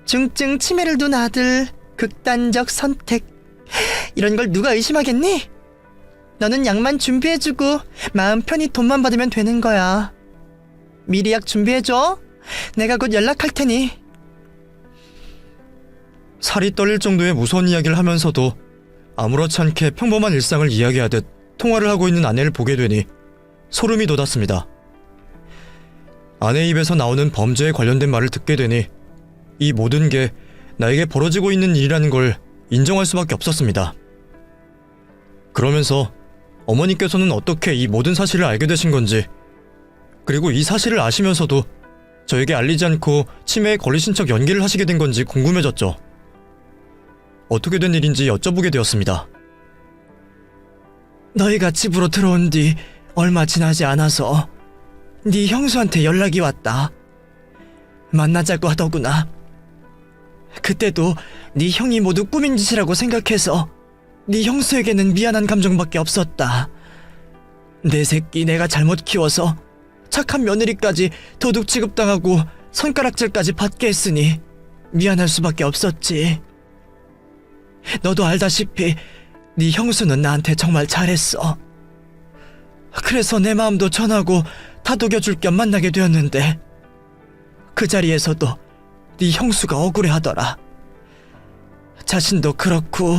중증 치매를 둔 아들, 극단적 선택. 이런 걸 누가 의심하겠니? 너는 약만 준비해주고 마음 편히 돈만 받으면 되는 거야. 미리 약 준비해줘. 내가 곧 연락할 테니. 살이 떨릴 정도의 무서운 이야기를 하면서도 아무렇지 않게 평범한 일상을 이야기하듯 통화를 하고 있는 아내를 보게 되니 소름이 돋았습니다. 아내 입에서 나오는 범죄에 관련된 말을 듣게 되니 이 모든 게 나에게 벌어지고 있는 일이라는 걸 인정할 수밖에 없었습니다. 그러면서 어머니께서는 어떻게 이 모든 사실을 알게 되신 건지, 그리고 이 사실을 아시면서도 저에게 알리지 않고 치매에 걸리신 척 연기를 하시게 된 건지 궁금해졌죠. 어떻게 된 일인지 여쭤보게 되었습니다. 너희가 집으로 들어온 뒤 얼마 지나지 않아서 네 형수한테 연락이 왔다. 만나자고 하더구나. 그때도 네 형이 모두 꾸민 짓이라고 생각해서 네 형수에게는 미안한 감정밖에 없었다. 내 새끼 내가 잘못 키워서 착한 며느리까지 도둑 취급당하고 손가락질까지 받게 했으니 미안할 수밖에 없었지. 너도 알다시피 네 형수는 나한테 정말 잘했어. 그래서 내 마음도 전하고 다독여줄 겸 만나게 되었는데 그 자리에서도 네 형수가 억울해하더라. 자신도 그렇고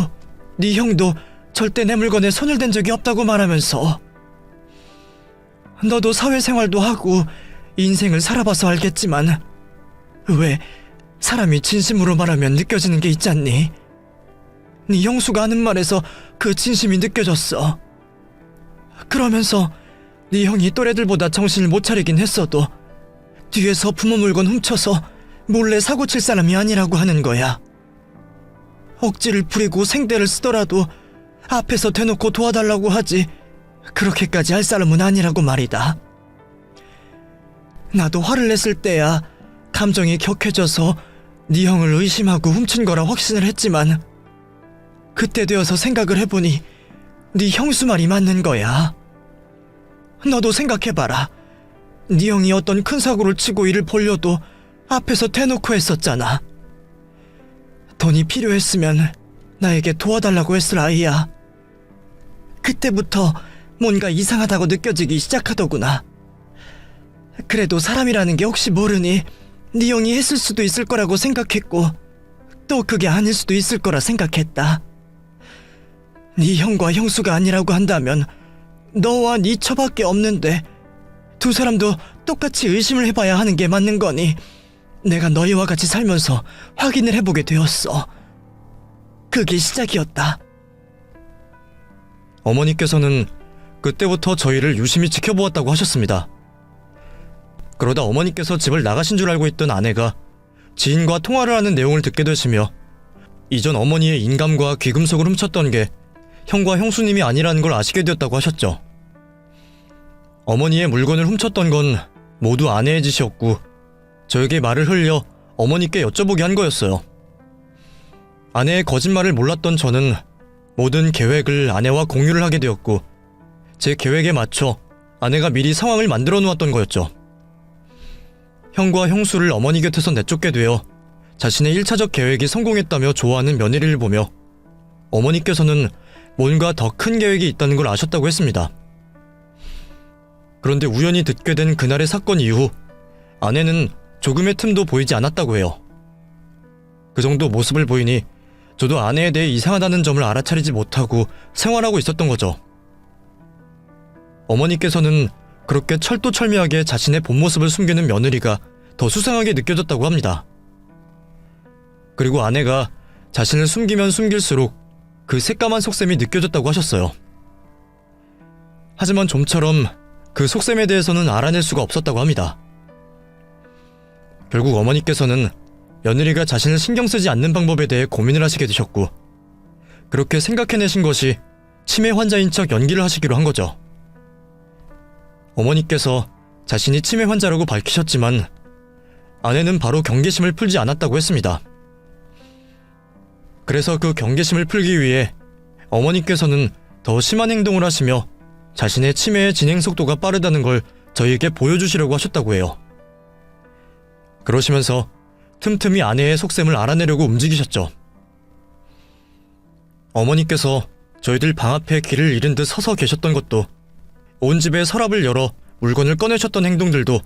네 형도 절대 내 물건에 손을 댄 적이 없다고 말하면서 너도 사회생활도 하고 인생을 살아봐서 알겠지만 왜 사람이 진심으로 말하면 느껴지는 게 있잖니? 네 형수가 하는 말에서 그 진심이 느껴졌어. 그러면서 네 형이 또래들보다 정신을 못 차리긴 했어도 뒤에서 부모 물건 훔쳐서 몰래 사고 칠 사람이 아니라고 하는 거야. 억지를 부리고 생대를 쓰더라도 앞에서 대놓고 도와달라고 하지 그렇게까지 할 사람은 아니라고 말이다. 나도 화를 냈을 때야 감정이 격해져서 네 형을 의심하고 훔친 거라 확신을 했지만 그때 되어서 생각을 해보니 네 형수 말이 맞는 거야. 너도 생각해봐라. 네 형이 어떤 큰 사고를 치고 일을 벌려도 앞에서 대놓고 했었잖아. 돈이 필요했으면 나에게 도와달라고 했을 아이야. 그때부터 뭔가 이상하다고 느껴지기 시작하더구나. 그래도 사람이라는 게 혹시 모르니 네 형이 했을 수도 있을 거라고 생각했고 또 그게 아닐 수도 있을 거라 생각했다. 네 형과 형수가 아니라고 한다면 너와 네 처밖에 없는데 두 사람도 똑같이 의심을 해봐야 하는 게 맞는 거니 내가 너희와 같이 살면서 확인을 해보게 되었어. 그게 시작이었다. 어머니께서는 그때부터 저희를 유심히 지켜보았다고 하셨습니다. 그러다 어머니께서 집을 나가신 줄 알고 있던 아내가 지인과 통화를 하는 내용을 듣게 되시며 이전 어머니의 인감과 귀금속을 훔쳤던 게 형과 형수님이 아니라는 걸 아시게 되었다고 하셨죠. 어머니의 물건을 훔쳤던 건 모두 아내의 짓이었고 저에게 말을 흘려 어머니께 여쭤보게 한 거였어요. 아내의 거짓말을 몰랐던 저는 모든 계획을 아내와 공유를 하게 되었고 제 계획에 맞춰 아내가 미리 상황을 만들어 놓았던 거였죠. 형과 형수를 어머니 곁에서 내쫓게 되어 자신의 1차적 계획이 성공했다며 좋아하는 며느리를 보며 어머니께서는 뭔가 더 큰 계획이 있다는 걸 아셨다고 했습니다. 그런데 우연히 듣게 된 그날의 사건 이후 아내는 조금의 틈도 보이지 않았다고 해요. 그 정도 모습을 보이니 저도 아내에 대해 이상하다는 점을 알아차리지 못하고 생활하고 있었던 거죠. 어머니께서는 그렇게 철두철미하게 자신의 본 모습을 숨기는 며느리가 더 수상하게 느껴졌다고 합니다. 그리고 아내가 자신을 숨기면 숨길수록 그 새까만 속셈이 느껴졌다고 하셨어요. 하지만 좀처럼 그 속셈에 대해서는 알아낼 수가 없었다고 합니다. 결국 어머니께서는 며느리가 자신을 신경 쓰지 않는 방법에 대해 고민을 하시게 되셨고 그렇게 생각해내신 것이 치매 환자인 척 연기를 하시기로 한 거죠. 어머니께서 자신이 치매 환자라고 밝히셨지만 아내는 바로 경계심을 풀지 않았다고 했습니다. 그래서 그 경계심을 풀기 위해 어머니께서는 더 심한 행동을 하시며 자신의 치매의 진행 속도가 빠르다는 걸 저희에게 보여주시려고 하셨다고 해요. 그러시면서 틈틈이 아내의 속셈을 알아내려고 움직이셨죠. 어머니께서 저희들 방 앞에 길을 잃은 듯 서서 계셨던 것도 온 집의 서랍을 열어 물건을 꺼내셨던 행동들도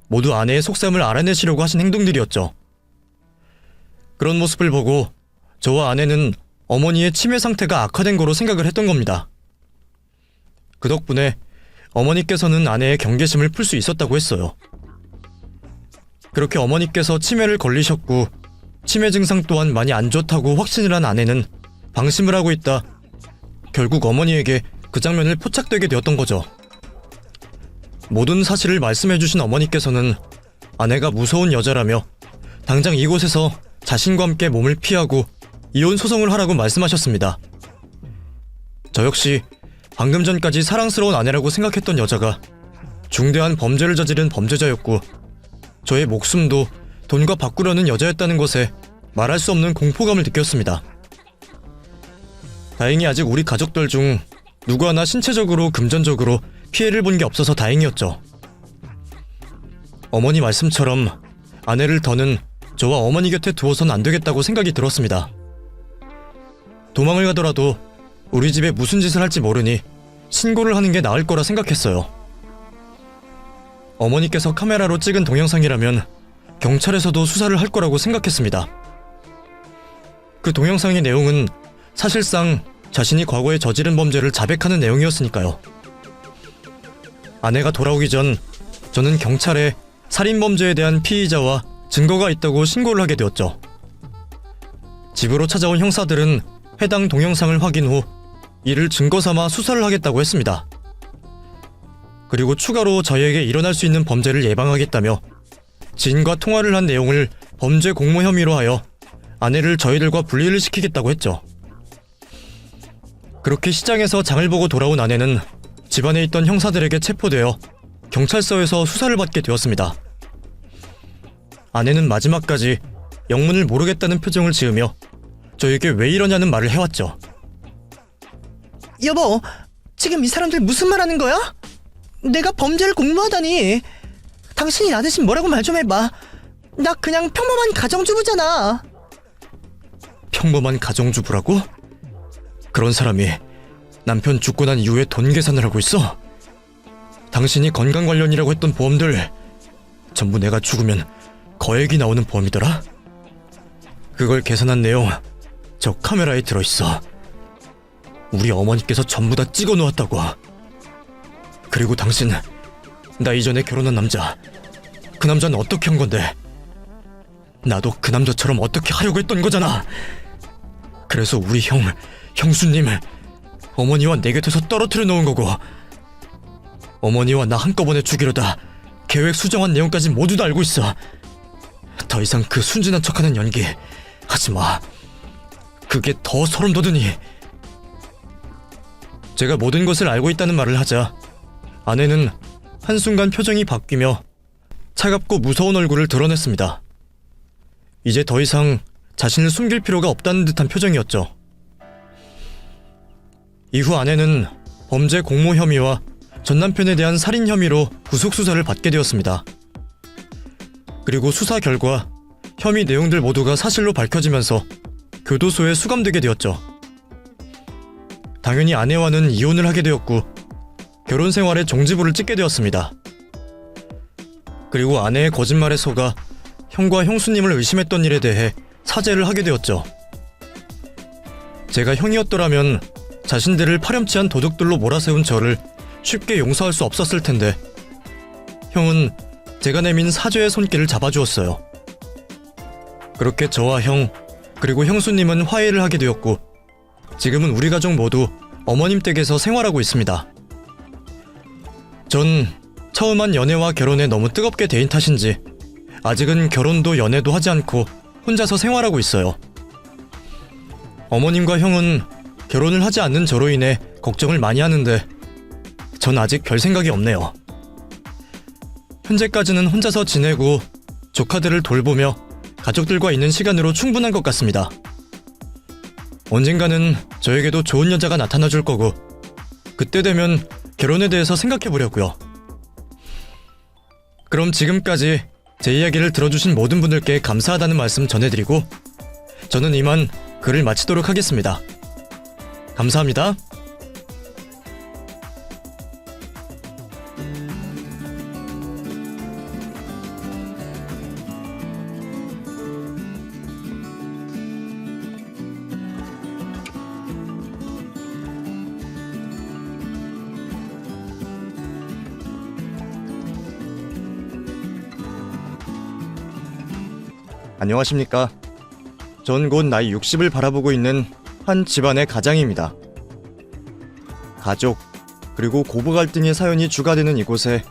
모두 아내의 속셈을 알아내시려고 하신 행동들이었죠. 그런 모습을 보고 저와 아내는 어머니의 치매 상태가 악화된 거로 생각을 했던 겁니다. 그 덕분에 어머니께서는 아내의 경계심을 풀 수 있었다고 했어요. 그렇게 어머니께서 치매를 걸리셨고 치매 증상 또한 많이 안 좋다고 확신을 한 아내는 방심을 하고 있다 결국 어머니에게 그 장면을 포착되게 되었던 거죠. 모든 사실을 말씀해주신 어머니께서는 아내가 무서운 여자라며 당장 이곳에서 자신과 함께 몸을 피하고 이혼 소송을 하라고 말씀하셨습니다. 저 역시 방금 전까지 사랑스러운 아내라고 생각했던 여자가 중대한 범죄를 저지른 범죄자였고 저의 목숨도 돈과 바꾸려는 여자였다는 것에 말할 수 없는 공포감을 느꼈습니다. 다행히 아직 우리 가족들 중 누구 하나 신체적으로 금전적으로 피해를 본 게 없어서 다행이었죠. 어머니 말씀처럼 아내를 더는 저와 어머니 곁에 두어선 안 되겠다고 생각이 들었습니다. 도망을 가더라도 우리 집에 무슨 짓을 할지 모르니 신고를 하는 게 나을 거라 생각했어요. 어머니께서 카메라로 찍은 동영상이라면 경찰에서도 수사를 할 거라고 생각했습니다. 그 동영상의 내용은 사실상 자신이 과거에 저지른 범죄를 자백하는 내용이었으니까요. 아내가 돌아오기 전 저는 경찰에 살인범죄에 대한 피의자와 증거가 있다고 신고를 하게 되었죠. 집으로 찾아온 형사들은 해당 동영상을 확인 후 이를 증거 삼아 수사를 하겠다고 했습니다. 그리고 추가로 저희에게 일어날 수 있는 범죄를 예방하겠다며 지인과 통화를 한 내용을 범죄 공모 혐의로 하여 아내를 저희들과 분리를 시키겠다고 했죠. 그렇게 시장에서 장을 보고 돌아온 아내는 집안에 있던 형사들에게 체포되어 경찰서에서 수사를 받게 되었습니다. 아내는 마지막까지 영문을 모르겠다는 표정을 지으며 저에게 왜 이러냐는 말을 해왔죠. 여보, 지금 이 사람들 무슨 말 하는 거야? 내가 범죄를 공모하다니. 당신이 나 대신 뭐라고 말 좀 해봐. 나 그냥 평범한 가정주부잖아. 평범한 가정주부라고? 그런 사람이 남편 죽고 난 이후에 돈 계산을 하고 있어? 당신이 건강 관련이라고 했던 보험들 전부 내가 죽으면 거액이 나오는 보험이더라? 그걸 계산한 내용 저 카메라에 들어있어. 우리 어머니께서 전부 다 찍어 놓았다고. 그리고 당신, 나 이전에 결혼한 남자, 그 남자는 어떻게 한 건데? 나도 그 남자처럼 어떻게 하려고 했던 거잖아. 그래서 우리 형수님, 어머니와 내 곁에서 떨어뜨려 놓은 거고, 어머니와 나 한꺼번에 죽이려다 계획 수정한 내용까지 모두 다 알고 있어. 더 이상 그 순진한 척하는 연기 하지마. 그게 더 소름 돋으니. 제가 모든 것을 알고 있다는 말을 하자 아내는 한순간 표정이 바뀌며 차갑고 무서운 얼굴을 드러냈습니다. 이제 더 이상 자신을 숨길 필요가 없다는 듯한 표정이었죠. 이후 아내는 범죄 공모 혐의와 전남편에 대한 살인 혐의로 구속수사를 받게 되었습니다. 그리고 수사 결과 혐의 내용들 모두가 사실로 밝혀지면서 교도소에 수감되게 되었죠. 당연히 아내와는 이혼을 하게 되었고 결혼 생활에 종지부를 찍게 되었습니다. 그리고 아내의 거짓말에 속아 형과 형수님을 의심했던 일에 대해 사죄를 하게 되었죠. 제가 형이었더라면 자신들을 파렴치한 도둑들로 몰아세운 저를 쉽게 용서할 수 없었을 텐데 형은 제가 내민 사죄의 손길을 잡아주었어요. 그렇게 저와 형 그리고 형수님은 화해를 하게 되었고 지금은 우리 가족 모두 어머님 댁에서 생활하고 있습니다. 전 처음 한 연애와 결혼에 너무 뜨겁게 대인 탓인지 아직은 결혼도 연애도 하지 않고 혼자서 생활하고 있어요. 어머님과 형은 결혼을 하지 않는 저로 인해 걱정을 많이 하는데 전 아직 별 생각이 없네요. 현재까지는 혼자서 지내고 조카들을 돌보며 가족들과 있는 시간으로 충분한 것 같습니다. 언젠가는 저에게도 좋은 여자가 나타나 줄 거고 그때 되면 결혼에 대해서 생각해 보려고요. 그럼 지금까지 제 이야기를 들어주신 모든 분들께 감사하다는 말씀 전해드리고 저는 이만 글을 마치도록 하겠습니다. 감사합니다. 안녕하십니까. 전 곧 나이 60을 바라보고 있는 한 집안의 가장입니다. 가족, 그리고 고부 갈등의 사연이 주가 되는 이곳에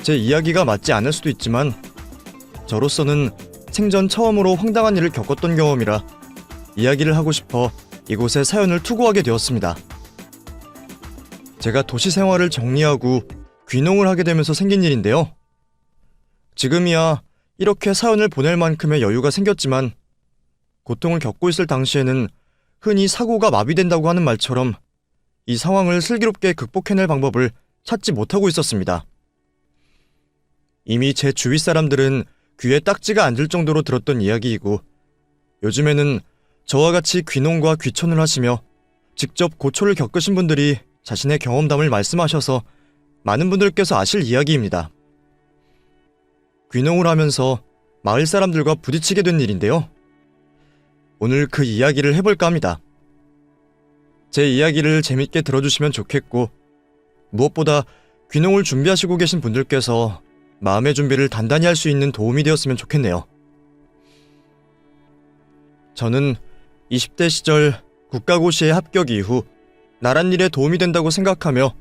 제 이야기가 맞지 않을 수도 있지만 저로서는 생전 처음으로 황당한 일을 겪었던 경험이라 이야기를 하고 싶어 이곳에 사연을 투고하게 되었습니다. 제가 도시 생활을 정리하고 귀농을 하게 되면서 생긴 일인데요. 지금이야 이렇게 사연을 보낼 만큼의 여유가 생겼지만 고통을 겪고 있을 당시에는 흔히 사고가 마비된다고 하는 말처럼 이 상황을 슬기롭게 극복해낼 방법을 찾지 못하고 있었습니다. 이미 제 주위 사람들은 귀에 딱지가 앉을 정도로 들었던 이야기이고 요즘에는 저와 같이 귀농과 귀촌을 하시며 직접 고초를 겪으신 분들이 자신의 경험담을 말씀하셔서 많은 분들께서 아실 이야기입니다. 귀농을 하면서 마을 사람들과 부딪히게 된 일인데요. 오늘 그 이야기를 해볼까 합니다. 제 이야기를 재밌게 들어주시면 좋겠고 무엇보다 귀농을 준비하시고 계신 분들께서 마음의 준비를 단단히 할 수 있는 도움이 되었으면 좋겠네요. 저는 20대 시절 국가고시에 합격 이후 나란 일에 도움이 된다고 생각하며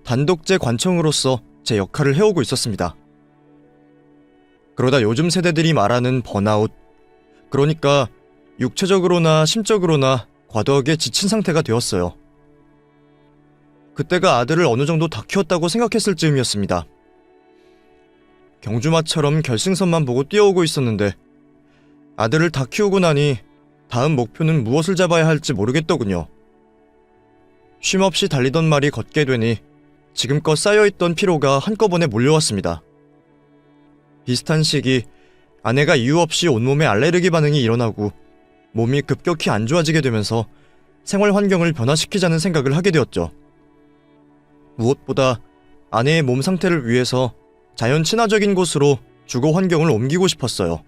단독제 관청으로서 제 역할을 해오고 있었습니다. 그러다 요즘 세대들이 말하는 번아웃, 그러니까 육체적으로나 심적으로나 과도하게 지친 상태가 되었어요. 그때가 아들을 어느 정도 다 키웠다고 생각했을 즈음이었습니다. 경주마처럼 결승선만 보고 뛰어오고 있었는데 아들을 다 키우고 나니 다음 목표는 무엇을 잡아야 할지 모르겠더군요. 쉼없이 달리던 말이 걷게 되니 지금껏 쌓여있던 피로가 한꺼번에 몰려왔습니다. 비슷한 시기 아내가 이유 없이 온몸에 알레르기 반응이 일어나고 몸이 급격히 안 좋아지게 되면서 생활 환경을 변화시키자는 생각을 하게 되었죠. 무엇보다 아내의 몸 상태를 위해서 자연 친화적인 곳으로 주거 환경을 옮기고 싶었어요.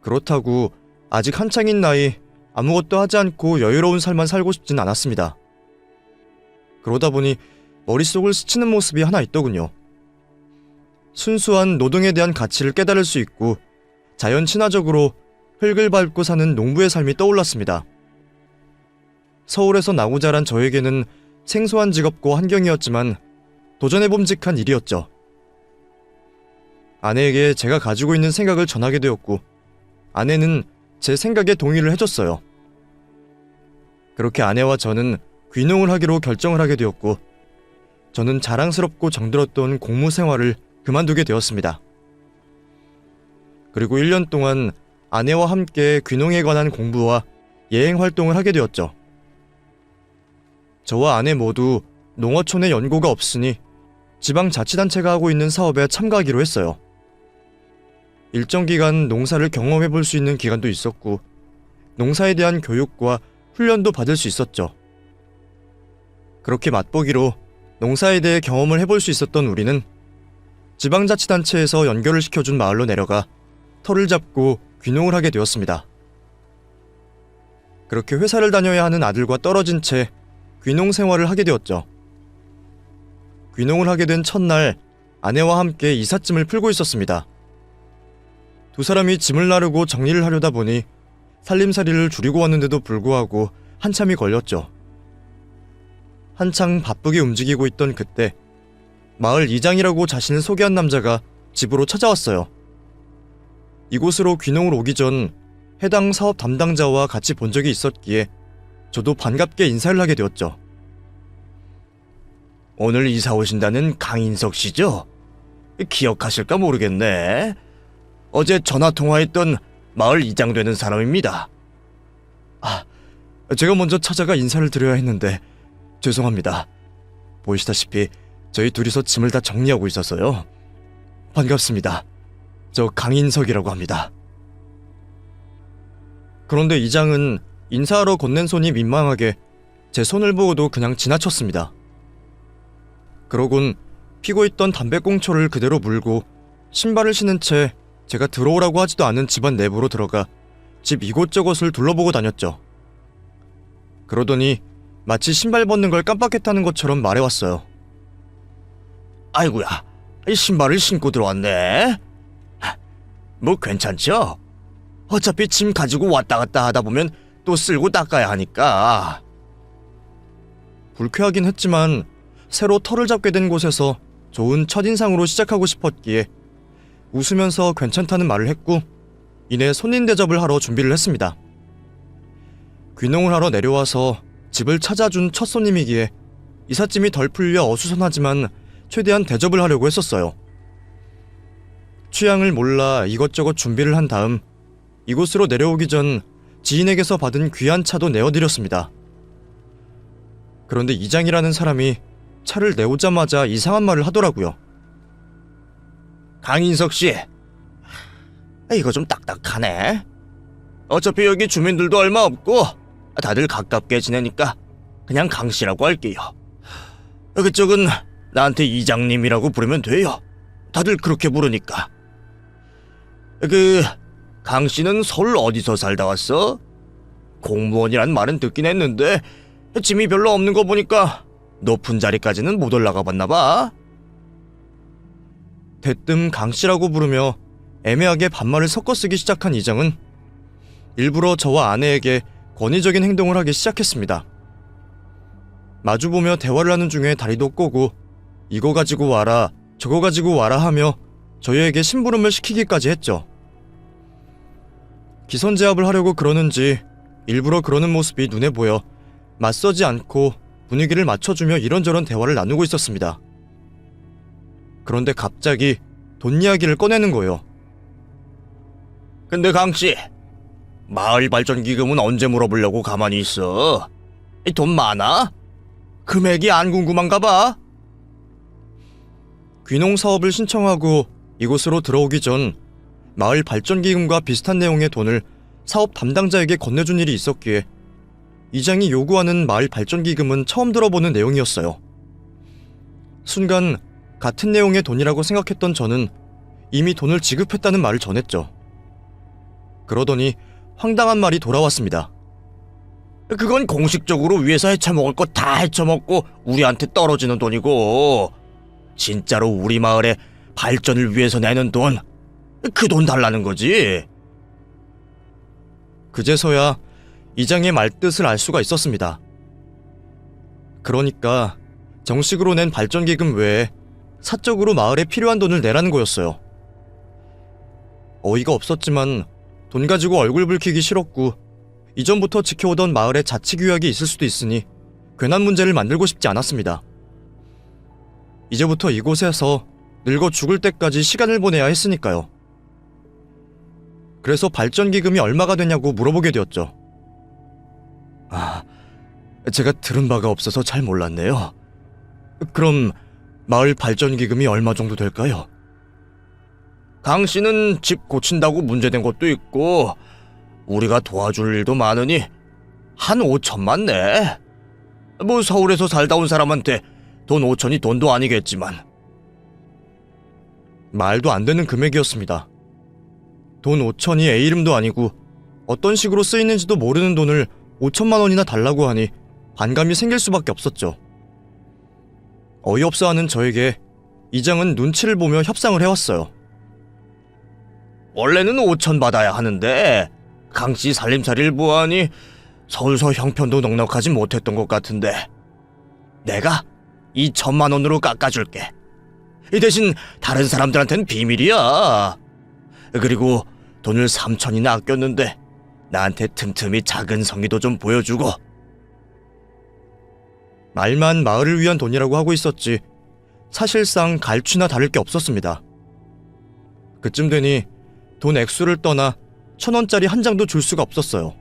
그렇다고 아직 한창인 나이 아무것도 하지 않고 여유로운 삶만 살고 싶진 않았습니다. 그러다 보니 머릿속을 스치는 모습이 하나 있더군요. 순수한 노동에 대한 가치를 깨달을 수 있고 자연 친화적으로 흙을 밟고 사는 농부의 삶이 떠올랐습니다. 서울에서 나고 자란 저에게는 생소한 직업과 환경이었지만 도전해봄직한 일이었죠. 아내에게 제가 가지고 있는 생각을 전하게 되었고 아내는 제 생각에 동의를 해줬어요. 그렇게 아내와 저는 귀농을 하기로 결정을 하게 되었고 저는 자랑스럽고 정들었던 공무 생활을 그만두게 되었습니다. 그리고 1년 동안 아내와 함께 귀농에 관한 공부와 예행 활동을 하게 되었죠. 저와 아내 모두 농어촌에 연고가 없으니 지방자치단체가 하고 있는 사업에 참가하기로 했어요. 일정 기간 농사를 경험해 볼 수 있는 기간도 있었고 농사에 대한 교육과 훈련도 받을 수 있었죠. 그렇게 맛보기로 농사에 대해 경험을 해볼 수 있었던 우리는 지방자치단체에서 연결을 시켜준 마을로 내려가 터를 잡고 귀농을 하게 되었습니다. 그렇게 회사를 다녀야 하는 아들과 떨어진 채 귀농 생활을 하게 되었죠. 귀농을 하게 된 첫날 아내와 함께 이삿짐을 풀고 있었습니다. 두 사람이 짐을 나르고 정리를 하려다 보니 살림살이를 줄이고 왔는데도 불구하고 한참이 걸렸죠. 한창 바쁘게 움직이고 있던 그때 마을 이장이라고 자신을 소개한 남자가 집으로 찾아왔어요. 이곳으로 귀농을 오기 전 해당 사업 담당자와 같이 본 적이 있었기에 저도 반갑게 인사를 하게 되었죠. 오늘 이사 오신다는 강인석 씨죠? 기억하실까 모르겠네. 어제 전화통화했던 마을 이장 되는 사람입니다. 제가 먼저 찾아가 인사를 드려야 했는데 죄송합니다. 보시다시피 저희 둘이서 짐을 다 정리하고 있어서요. 반갑습니다. 저 강인석이라고 합니다. 그런데 이장은 인사하러 건넨 손이 민망하게 제 손을 보고도 그냥 지나쳤습니다. 그러곤 피고 있던 담배꽁초를 그대로 물고 신발을 신은 채 제가 들어오라고 하지도 않은 집안 내부로 들어가 집 이곳저곳을 둘러보고 다녔죠. 그러더니 마치 신발 벗는 걸 깜빡했다는 것처럼 말해왔어요. 아이고야, 신발을 신고 들어왔네. 뭐 괜찮죠? 어차피 짐 가지고 왔다 갔다 하다 보면 또 쓸고 닦아야 하니까. 불쾌하긴 했지만 새로 터를 잡게 된 곳에서 좋은 첫인상으로 시작하고 싶었기에 웃으면서 괜찮다는 말을 했고 이내 손님 대접을 하러 준비를 했습니다. 귀농을 하러 내려와서 집을 찾아준 첫 손님이기에 이삿짐이 덜 풀려 어수선하지만 최대한 대접을 하려고 했었어요. 취향을 몰라 이것저것 준비를 한 다음 이곳으로 내려오기 전 지인에게서 받은 귀한 차도 내어드렸습니다. 그런데 이장이라는 사람이 차를 내오자마자 이상한 말을 하더라고요. 강인석 씨, 이거 좀 딱딱하네. 어차피 여기 주민들도 얼마 없고 다들 가깝게 지내니까 그냥 강 씨라고 할게요. 그쪽은 나한테 이장님이라고 부르면 돼요. 다들 그렇게 부르니까. 강 씨는 서울 어디서 살다 왔어? 공무원이란 말은 듣긴 했는데 짐이 별로 없는 거 보니까 높은 자리까지는 못 올라가 봤나 봐. 대뜸 강씨라고 부르며 애매하게 반말을 섞어 쓰기 시작한 이장은 일부러 저와 아내에게 권위적인 행동을 하기 시작했습니다. 마주보며 대화를 하는 중에 다리도 꼬고 이거 가지고 와라 저거 가지고 와라 하며 저희에게 심부름을 시키기까지 했죠. 기선제압을 하려고 그러는지 일부러 그러는 모습이 눈에 보여 맞서지 않고 분위기를 맞춰주며 이런저런 대화를 나누고 있었습니다. 그런데 갑자기 돈 이야기를 꺼내는 거예요. 근데 강씨, 마을발전기금은 언제 물어보려고 가만히 있어? 돈 많아? 금액이 안 궁금한가 봐? 귀농 사업을 신청하고 이곳으로 들어오기 전 마을 발전기금과 비슷한 내용의 돈을 사업 담당자에게 건네준 일이 있었기에 이장이 요구하는 마을 발전기금은 처음 들어보는 내용이었어요. 순간 같은 내용의 돈이라고 생각했던 저는 이미 돈을 지급했다는 말을 전했죠. 그러더니 황당한 말이 돌아왔습니다. 그건 공식적으로 위에서 헤쳐먹을 거 다 헤쳐먹고 우리한테 떨어지는 돈이고, 진짜로 우리 마을의 발전을 위해서 내는 돈, 그 돈 달라는 거지. 그제서야 이장의 말뜻을 알 수가 있었습니다. 그러니까 정식으로 낸 발전기금 외에 사적으로 마을에 필요한 돈을 내라는 거였어요. 어이가 없었지만 돈 가지고 얼굴 붉히기 싫었고 이전부터 지켜오던 마을에 자치규약이 있을 수도 있으니 괜한 문제를 만들고 싶지 않았습니다. 이제부터 이곳에서 늙어 죽을 때까지 시간을 보내야 했으니까요. 그래서 발전기금이 얼마가 되냐고 물어보게 되었죠. 제가 들은 바가 없어서 잘 몰랐네요. 그럼 마을 발전기금이 얼마 정도 될까요? 강 씨는 집 고친다고 문제된 것도 있고 우리가 도와줄 일도 많으니 한 5천만 내. 뭐 서울에서 살다 온 사람한테 돈 5천이 돈도 아니겠지만. 말도 안 되는 금액이었습니다. 돈 5천이 애 이름도 아니고 어떤 식으로 쓰이는지도 모르는 돈을 5천만 원이나 달라고 하니 반감이 생길 수밖에 없었죠. 어이없어하는 저에게 이장은 눈치를 보며 협상을 해왔어요. 원래는 5천 받아야 하는데 강씨 살림살이를 보아하니 서울서 형편도 넉넉하지 못했던 것 같은데 내가 2천만 원으로 깎아줄게. 이 대신 다른 사람들한텐 비밀이야. 그리고 돈을 3천이나 아꼈는데 나한테 틈틈이 작은 성의도 좀 보여주고. 말만 마을을 위한 돈이라고 하고 있었지 사실상 갈취나 다를 게 없었습니다. 그쯤 되니 돈 액수를 떠나 1,000원짜리 한 장도 줄 수가 없었어요.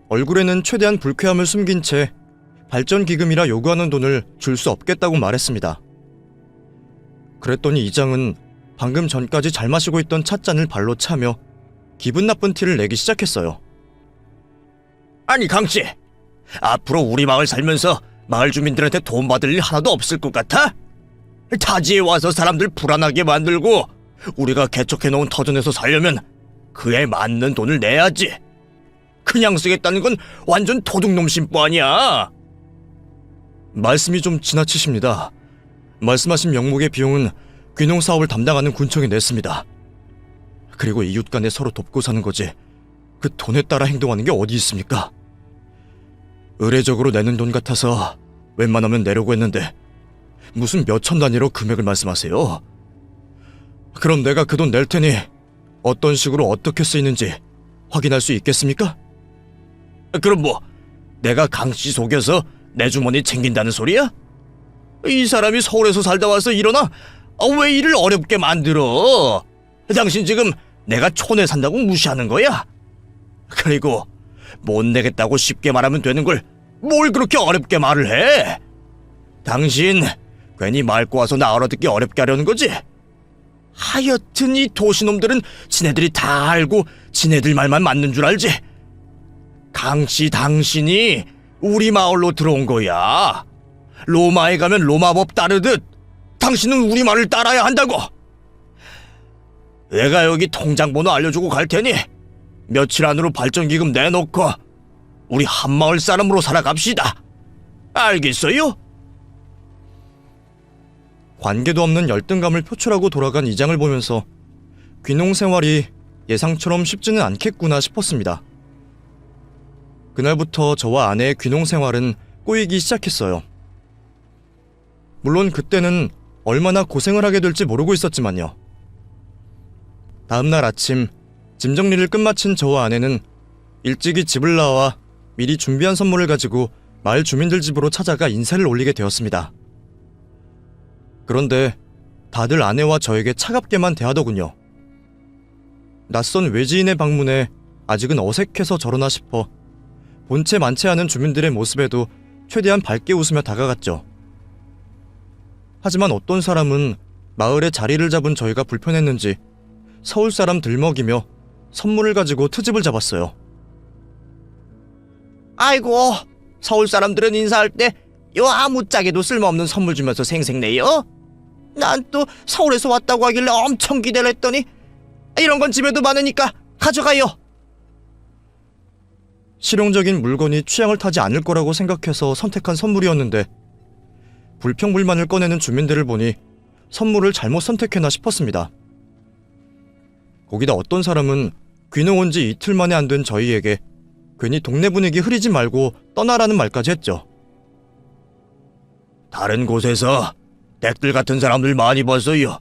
얼굴에는 최대한 불쾌함을 숨긴 채 발전기금이라 요구하는 돈을 줄 수 없겠다고 말했습니다. 그랬더니 이장은 방금 전까지 잘 마시고 있던 찻잔을 발로 차며 기분 나쁜 티를 내기 시작했어요. 아니 강씨, 앞으로 우리 마을 살면서 마을 주민들한테 돈 받을 일 하나도 없을 것 같아? 타지에 와서 사람들 불안하게 만들고 우리가 개척해놓은 터전에서 살려면 그에 맞는 돈을 내야지. 그냥 쓰겠다는 건 완전 도둑놈 심보 아니야. 말씀이 좀 지나치십니다. 말씀하신 명목의 비용은 귀농 사업을 담당하는 군청이 냈습니다. 그리고 이웃 간에 서로 돕고 사는 거지 그 돈에 따라 행동하는 게 어디 있습니까? 의례적으로 내는 돈 같아서 웬만하면 내려고 했는데 무슨 몇천 단위로 금액을 말씀하세요? 그럼 내가 그 돈 낼 테니 어떤 식으로 어떻게 쓰이는지 확인할 수 있겠습니까? 그럼 뭐 내가 강씨 속여서 내 주머니 챙긴다는 소리야? 이 사람이 서울에서 살다 와서 이러나? 왜 일을 어렵게 만들어? 당신 지금 내가 촌에 산다고 무시하는 거야? 그리고 못 내겠다고 쉽게 말하면 되는 걸 뭘 그렇게 어렵게 말을 해? 당신 괜히 말 꼬아서 나 알아듣기 어렵게 하려는 거지? 하여튼 이 도시놈들은 지네들이 다 알고 지네들 말만 맞는 줄 알지? 강씨 당신이 우리 마을로 들어온 거야. 로마에 가면 로마법 따르듯 당신은 우리 말을 따라야 한다고. 내가 여기 통장 번호 알려주고 갈 테니 며칠 안으로 발전기금 내놓고 우리 한마을 사람으로 살아갑시다. 알겠어요? 관계도 없는 열등감을 표출하고 돌아간 이장을 보면서 귀농 생활이 예상처럼 쉽지는 않겠구나 싶었습니다. 그날부터 저와 아내의 귀농 생활은 꼬이기 시작했어요. 물론 그때는 얼마나 고생을 하게 될지 모르고 있었지만요. 다음날 아침 짐 정리를 끝마친 저와 아내는 일찍이 집을 나와 미리 준비한 선물을 가지고 마을 주민들 집으로 찾아가 인사를 올리게 되었습니다. 그런데 다들 아내와 저에게 차갑게만 대하더군요. 낯선 외지인의 방문에 아직은 어색해서 저러나 싶어 본체 많지 않은 주민들의 모습에도 최대한 밝게 웃으며 다가갔죠. 하지만 어떤 사람은 마을에 자리를 잡은 저희가 불편했는지 서울 사람 들먹이며 선물을 가지고 트집을 잡았어요. 아이고, 서울 사람들은 인사할 때 요 아무짝에도 쓸모없는 선물 주면서 생색내요? 난 또 서울에서 왔다고 하길래 엄청 기대를 했더니 이런 건 집에도 많으니까 가져가요. 실용적인 물건이 취향을 타지 않을 거라고 생각해서 선택한 선물이었는데 불평불만을 꺼내는 주민들을 보니 선물을 잘못 선택했나 싶었습니다. 거기다 어떤 사람은 귀농 온 지 이틀 만에 안 된 저희에게 괜히 동네 분위기 흐리지 말고 떠나라는 말까지 했죠. 다른 곳에서 댁들 같은 사람들 많이 봤어요.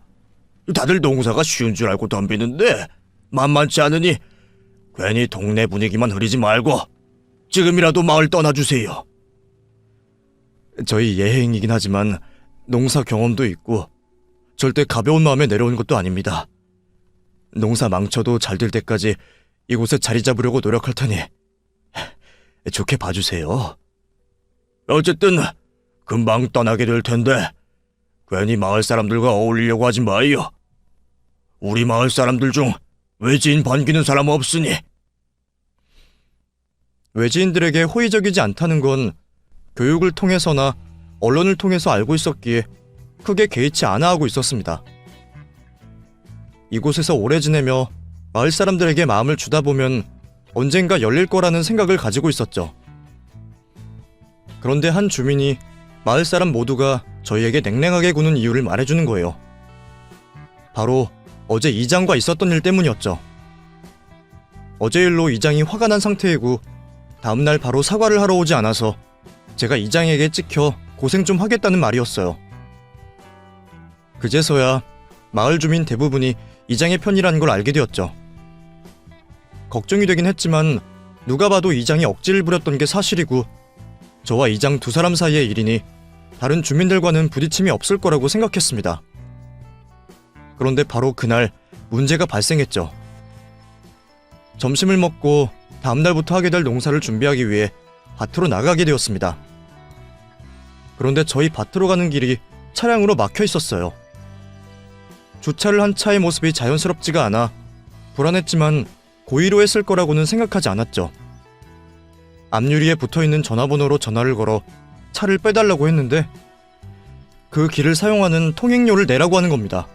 다들 농사가 쉬운 줄 알고 덤비는데 만만치 않으니 괜히 동네 분위기만 흐리지 말고 지금이라도 마을 떠나주세요. 저희 예행이긴 하지만 농사 경험도 있고 절대 가벼운 마음에 내려온 것도 아닙니다. 농사 망쳐도 잘 될 때까지 이곳에 자리 잡으려고 노력할 테니 좋게 봐주세요. 어쨌든 금방 떠나게 될 텐데 괜히 마을 사람들과 어울리려고 하지 마요. 우리 마을 사람들 중 외지인 반기는 사람 없으니. 외지인들에게 호의적이지 않다는 건 교육을 통해서나 언론을 통해서 알고 있었기에 크게 개의치 않아 하고 있었습니다. 이곳에서 오래 지내며 마을 사람들에게 마음을 주다 보면 언젠가 열릴 거라는 생각을 가지고 있었죠. 그런데 한 주민이 마을 사람 모두가 저희에게 냉랭하게 구는 이유를 말해주는 거예요. 바로 어제 이장과 있었던 일 때문이었죠. 어제 일로 이장이 화가 난 상태이고 다음날 바로 사과를 하러 오지 않아서 제가 이장에게 찍혀 고생 좀 하겠다는 말이었어요. 그제서야 마을 주민 대부분이 이장의 편이라는 걸 알게 되었죠. 걱정이 되긴 했지만 누가 봐도 이장이 억지를 부렸던 게 사실이고 저와 이장 두 사람 사이의 일이니 다른 주민들과는 부딪힘이 없을 거라고 생각했습니다. 그런데 바로 그날 문제가 발생했죠. 점심을 먹고 다음날부터 하게 될 농사를 준비하기 위해 밭으로 나가게 되었습니다. 그런데 저희 밭으로 가는 길이 차량으로 막혀 있었어요. 주차를 한 차의 모습이 자연스럽지가 않아 불안했지만 고의로 했을 거라고는 생각하지 않았죠. 앞유리에 붙어있는 전화번호로 전화를 걸어 차를 빼달라고 했는데 그 길을 사용하는 통행료를 내라고 하는 겁니다.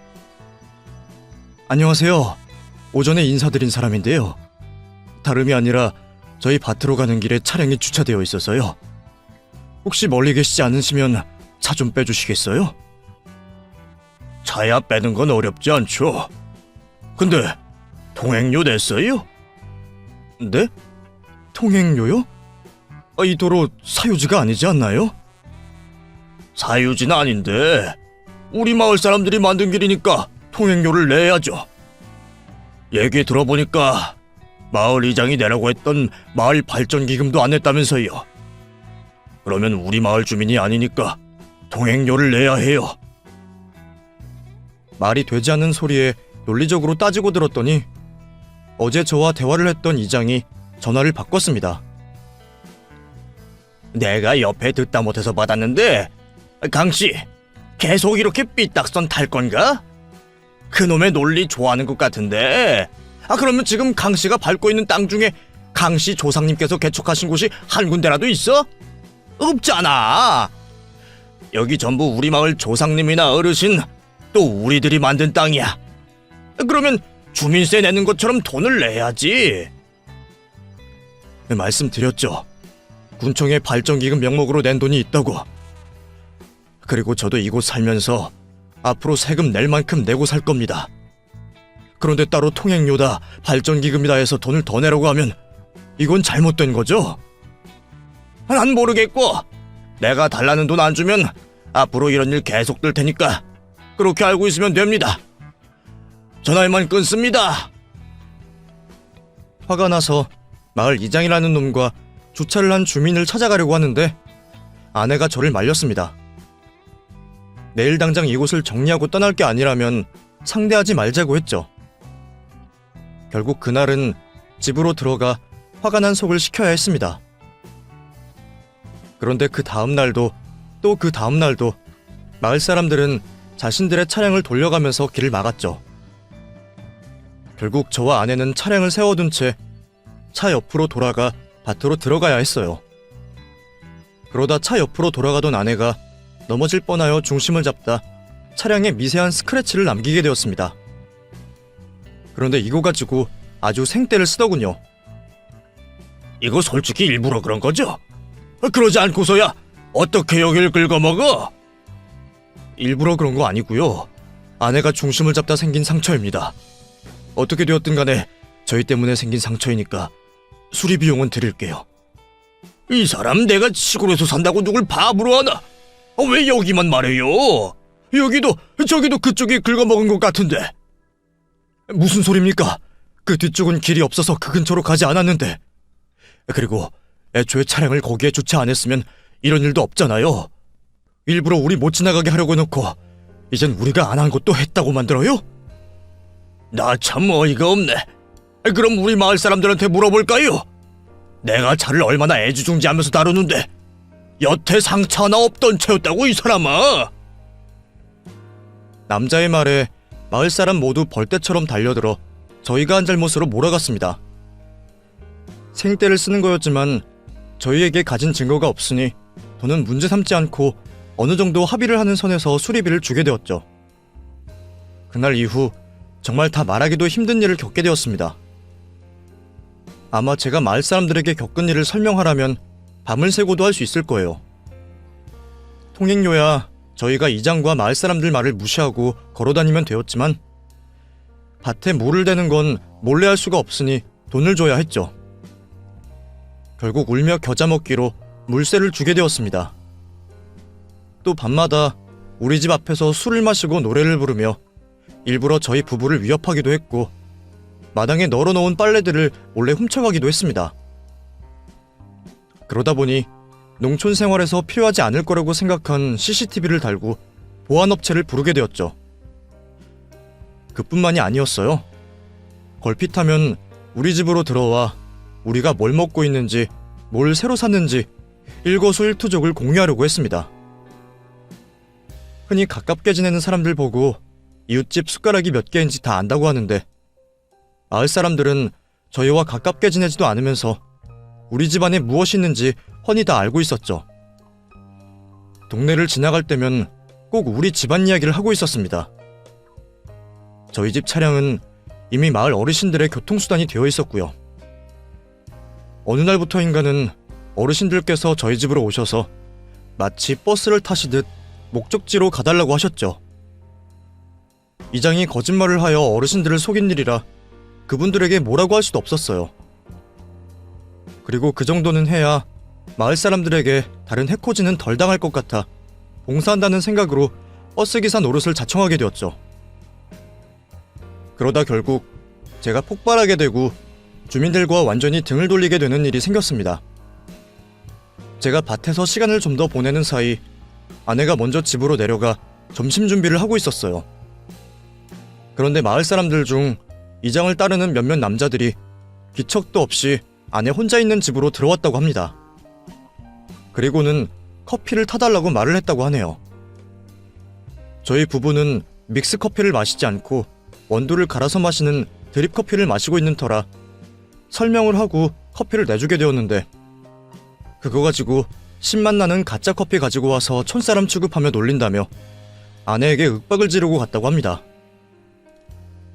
안녕하세요. 오전에 인사드린 사람인데요. 다름이 아니라 저희 밭으로 가는 길에 차량이 주차되어 있어서요. 혹시 멀리 계시지 않으시면 차 좀 빼주시겠어요? 차야 빼는 건 어렵지 않죠. 근데 통행료 냈어요? 네? 통행료요? 이 도로 사유지가 아니지 않나요? 사유지는 아닌데 우리 마을 사람들이 만든 길이니까 통행료를 내야죠. 얘기 들어보니까 마을 이장이 내라고 했던 마을 발전기금도 안 냈다면서요. 그러면 우리 마을 주민이 아니니까 통행료를 내야 해요. 말이 되지 않는 소리에 논리적으로 따지고 들었더니 어제 저와 대화를 했던 이장이 전화를 바꿨습니다. 내가 옆에 듣다 못해서 받았는데 강씨 계속 이렇게 삐딱선 탈 건가? 그놈의 논리 좋아하는 것 같은데. 그러면 지금 강씨가 밟고 있는 땅 중에 강씨 조상님께서 개척하신 곳이 한 군데라도 있어? 없잖아. 여기 전부 우리 마을 조상님이나 어르신 또 우리들이 만든 땅이야. 그러면 주민세 내는 것처럼 돈을 내야지. 말씀드렸죠. 군청에 발전기금 명목으로 낸 돈이 있다고. 그리고 저도 이곳 살면서 앞으로 세금 낼 만큼 내고 살 겁니다. 그런데 따로 통행료다, 발전기금이다 해서 돈을 더 내라고 하면 이건 잘못된 거죠? 난 모르겠고 내가 달라는 돈 안 주면 앞으로 이런 일 계속될 테니까 그렇게 알고 있으면 됩니다. 전화만 끊습니다. 화가 나서 마을 이장이라는 놈과 주차를 한 주민을 찾아가려고 하는데 아내가 저를 말렸습니다. 내일 당장 이곳을 정리하고 떠날 게 아니라면 상대하지 말자고 했죠. 결국 그날은 집으로 들어가 화가 난 속을 식혀야 했습니다. 그런데 그 다음 날도 또 그 다음 날도 마을 사람들은 자신들의 차량을 돌려가면서 길을 막았죠. 결국 저와 아내는 차량을 세워둔 채 차 옆으로 돌아가 밭으로 들어가야 했어요. 그러다 차 옆으로 돌아가던 아내가 넘어질 뻔하여 중심을 잡다 차량에 미세한 스크래치를 남기게 되었습니다. 그런데 이거 가지고 아주 생떼를 쓰더군요. 이거 솔직히 일부러 그런 거죠? 그러지 않고서야 어떻게 여길 긁어먹어? 일부러 그런 거 아니고요. 아내가 중심을 잡다 생긴 상처입니다. 어떻게 되었든 간에 저희 때문에 생긴 상처이니까 수리 비용은 드릴게요. 이 사람 내가 시골에서 산다고 누굴 바보로 하나? 왜 여기만 말해요? 여기도 저기도 그쪽이 긁어먹은 것 같은데. 무슨 소리입니까? 그 뒤쪽은 길이 없어서 그 근처로 가지 않았는데. 그리고 애초에 차량을 거기에 주차 안 했으면 이런 일도 없잖아요. 일부러 우리 못 지나가게 하려고 해놓고 이젠 우리가 안 한 것도 했다고 만들어요? 나 참 어이가 없네. 그럼 우리 마을 사람들한테 물어볼까요? 내가 차를 얼마나 애지중지하면서 다루는데 여태 상처 하나 없던 채였다고 이 사람아. 남자의 말에 마을 사람 모두 벌떼처럼 달려들어 저희가 한 잘못으로 몰아갔습니다. 생떼를 쓰는 거였지만 저희에게 가진 증거가 없으니 더는 문제 삼지 않고 어느 정도 합의를 하는 선에서 수리비를 주게 되었죠. 그날 이후 정말 다 말하기도 힘든 일을 겪게 되었습니다. 아마 제가 마을 사람들에게 겪은 일을 설명하라면 밤을 새고도 할 수 있을 거예요. 통행료야 저희가 이장과 마을 사람들 말을 무시하고 걸어다니면 되었지만 밭에 물을 대는 건 몰래 할 수가 없으니 돈을 줘야 했죠. 결국 울며 겨자 먹기로 물세를 주게 되었습니다. 또 밤마다 우리 집 앞에서 술을 마시고 노래를 부르며 일부러 저희 부부를 위협하기도 했고 마당에 널어놓은 빨래들을 몰래 훔쳐가기도 했습니다. 그러다 보니 농촌 생활에서 필요하지 않을 거라고 생각한 CCTV를 달고 보안업체를 부르게 되었죠. 그뿐만이 아니었어요. 걸핏하면 우리 집으로 들어와 우리가 뭘 먹고 있는지, 뭘 새로 샀는지 일거수일투족을 공유하려고 했습니다. 흔히 가깝게 지내는 사람들 보고 이웃집 숟가락이 몇 개인지 다 안다고 하는데 마을 사람들은 저희와 가깝게 지내지도 않으면서 우리 집안에 무엇이 있는지 훤히 다 알고 있었죠. 동네를 지나갈 때면 꼭 우리 집안 이야기를 하고 있었습니다. 저희 집 차량은 이미 마을 어르신들의 교통수단이 되어 있었고요. 어느 날부터인가는 어르신들께서 저희 집으로 오셔서 마치 버스를 타시듯 목적지로 가달라고 하셨죠. 이장이 거짓말을 하여 어르신들을 속인 일이라 그분들에게 뭐라고 할 수도 없었어요. 그리고 그 정도는 해야 마을 사람들에게 다른 해코지는 덜 당할 것 같아 봉사한다는 생각으로 버스기사 노릇을 자청하게 되었죠. 그러다 결국 제가 폭발하게 되고 주민들과 완전히 등을 돌리게 되는 일이 생겼습니다. 제가 밭에서 시간을 좀 더 보내는 사이 아내가 먼저 집으로 내려가 점심 준비를 하고 있었어요. 그런데 마을 사람들 중 이장을 따르는 몇몇 남자들이 기척도 없이 아내 혼자 있는 집으로 들어왔다고 합니다. 그리고는 커피를 타달라고 말을 했다고 하네요. 저희 부부는 믹스 커피를 마시지 않고 원두를 갈아서 마시는 드립 커피를 마시고 있는 터라 설명을 하고 커피를 내주게 되었는데, 그거 가지고 신맛 나는 가짜 커피 가지고 와서 촌사람 취급하며 놀린다며 아내에게 윽박을 지르고 갔다고 합니다.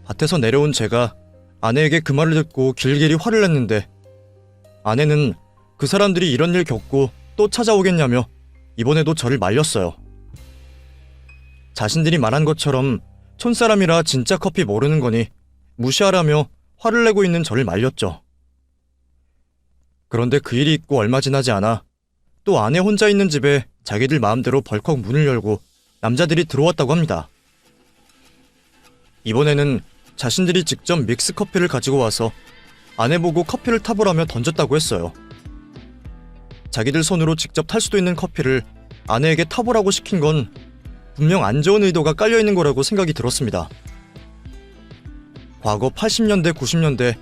밭에서 내려온 제가 아내에게 그 말을 듣고 길길이 화를 냈는데, 아내는 그 사람들이 이런 일 겪고 또 찾아오겠냐며 이번에도 저를 말렸어요. 자신들이 말한 것처럼 촌사람이라 진짜 커피 모르는 거니 무시하라며 화를 내고 있는 저를 말렸죠. 그런데 그 일이 있고 얼마 지나지 않아 또 아내 혼자 있는 집에 자기들 마음대로 벌컥 문을 열고 남자들이 들어왔다고 합니다. 이번에는 자신들이 직접 믹스 커피를 가지고 와서 아내 보고 커피를 타보라며 던졌다고 했어요. 자기들 손으로 직접 탈 수도 있는 커피를 아내에게 타보라고 시킨 건 분명 안 좋은 의도가 깔려있는 거라고 생각이 들었습니다. 과거 80년대, 90년대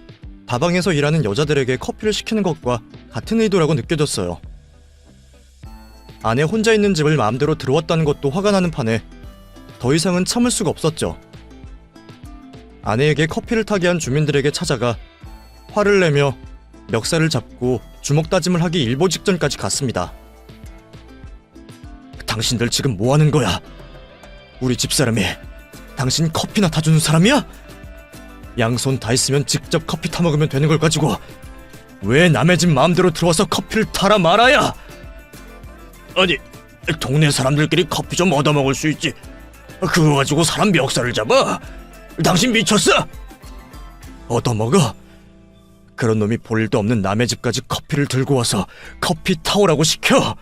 다방에서 일하는 여자들에게 커피를 시키는 것과 같은 의도라고 느껴졌어요. 아내 혼자 있는 집을 마음대로 들어왔다는 것도 화가 나는 판에 더 이상은 참을 수가 없었죠. 아내에게 커피를 타게 한 주민들에게 찾아가 화를 내며 멱살을 잡고 주먹 다짐을 하기 일보 직전까지 갔습니다. 당신들 지금 뭐 하는 거야? 우리 집사람이 당신 커피나 타주는 사람이야? 양손 다 있으면 직접 커피 타먹으면 되는 걸 가지고 왜 남의 집 마음대로 들어와서 커피를 타라 말아야? 아니, 동네 사람들끼리 커피 좀 얻어먹을 수 있지, 그거 가지고 사람 멱살을 잡아? 당신 미쳤어? 얻어먹어? 그런 놈이 볼 일도 없는 남의 집까지 커피를 들고 와서 커피 타오라고 시켜?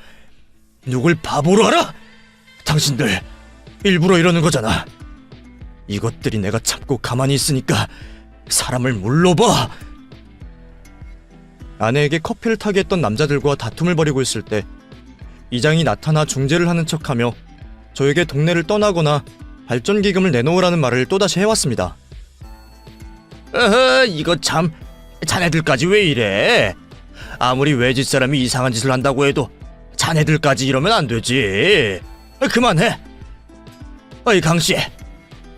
누굴 바보로 알아? 당신들 일부러 이러는 거잖아. 이것들이 내가 참고 가만히 있으니까 사람을 물러봐. 아내에게 커피를 타게 했던 남자들과 다툼을 벌이고 있을 때 이장이 나타나 중재를 하는 척하며 저에게 동네를 떠나거나 발전기금을 내놓으라는 말을 또다시 해왔습니다. 이거 참, 자네들까지 왜 이래? 아무리 외집 사람이 이상한 짓을 한다고 해도 자네들까지 이러면 안 되지. 그만해. 아이 강씨,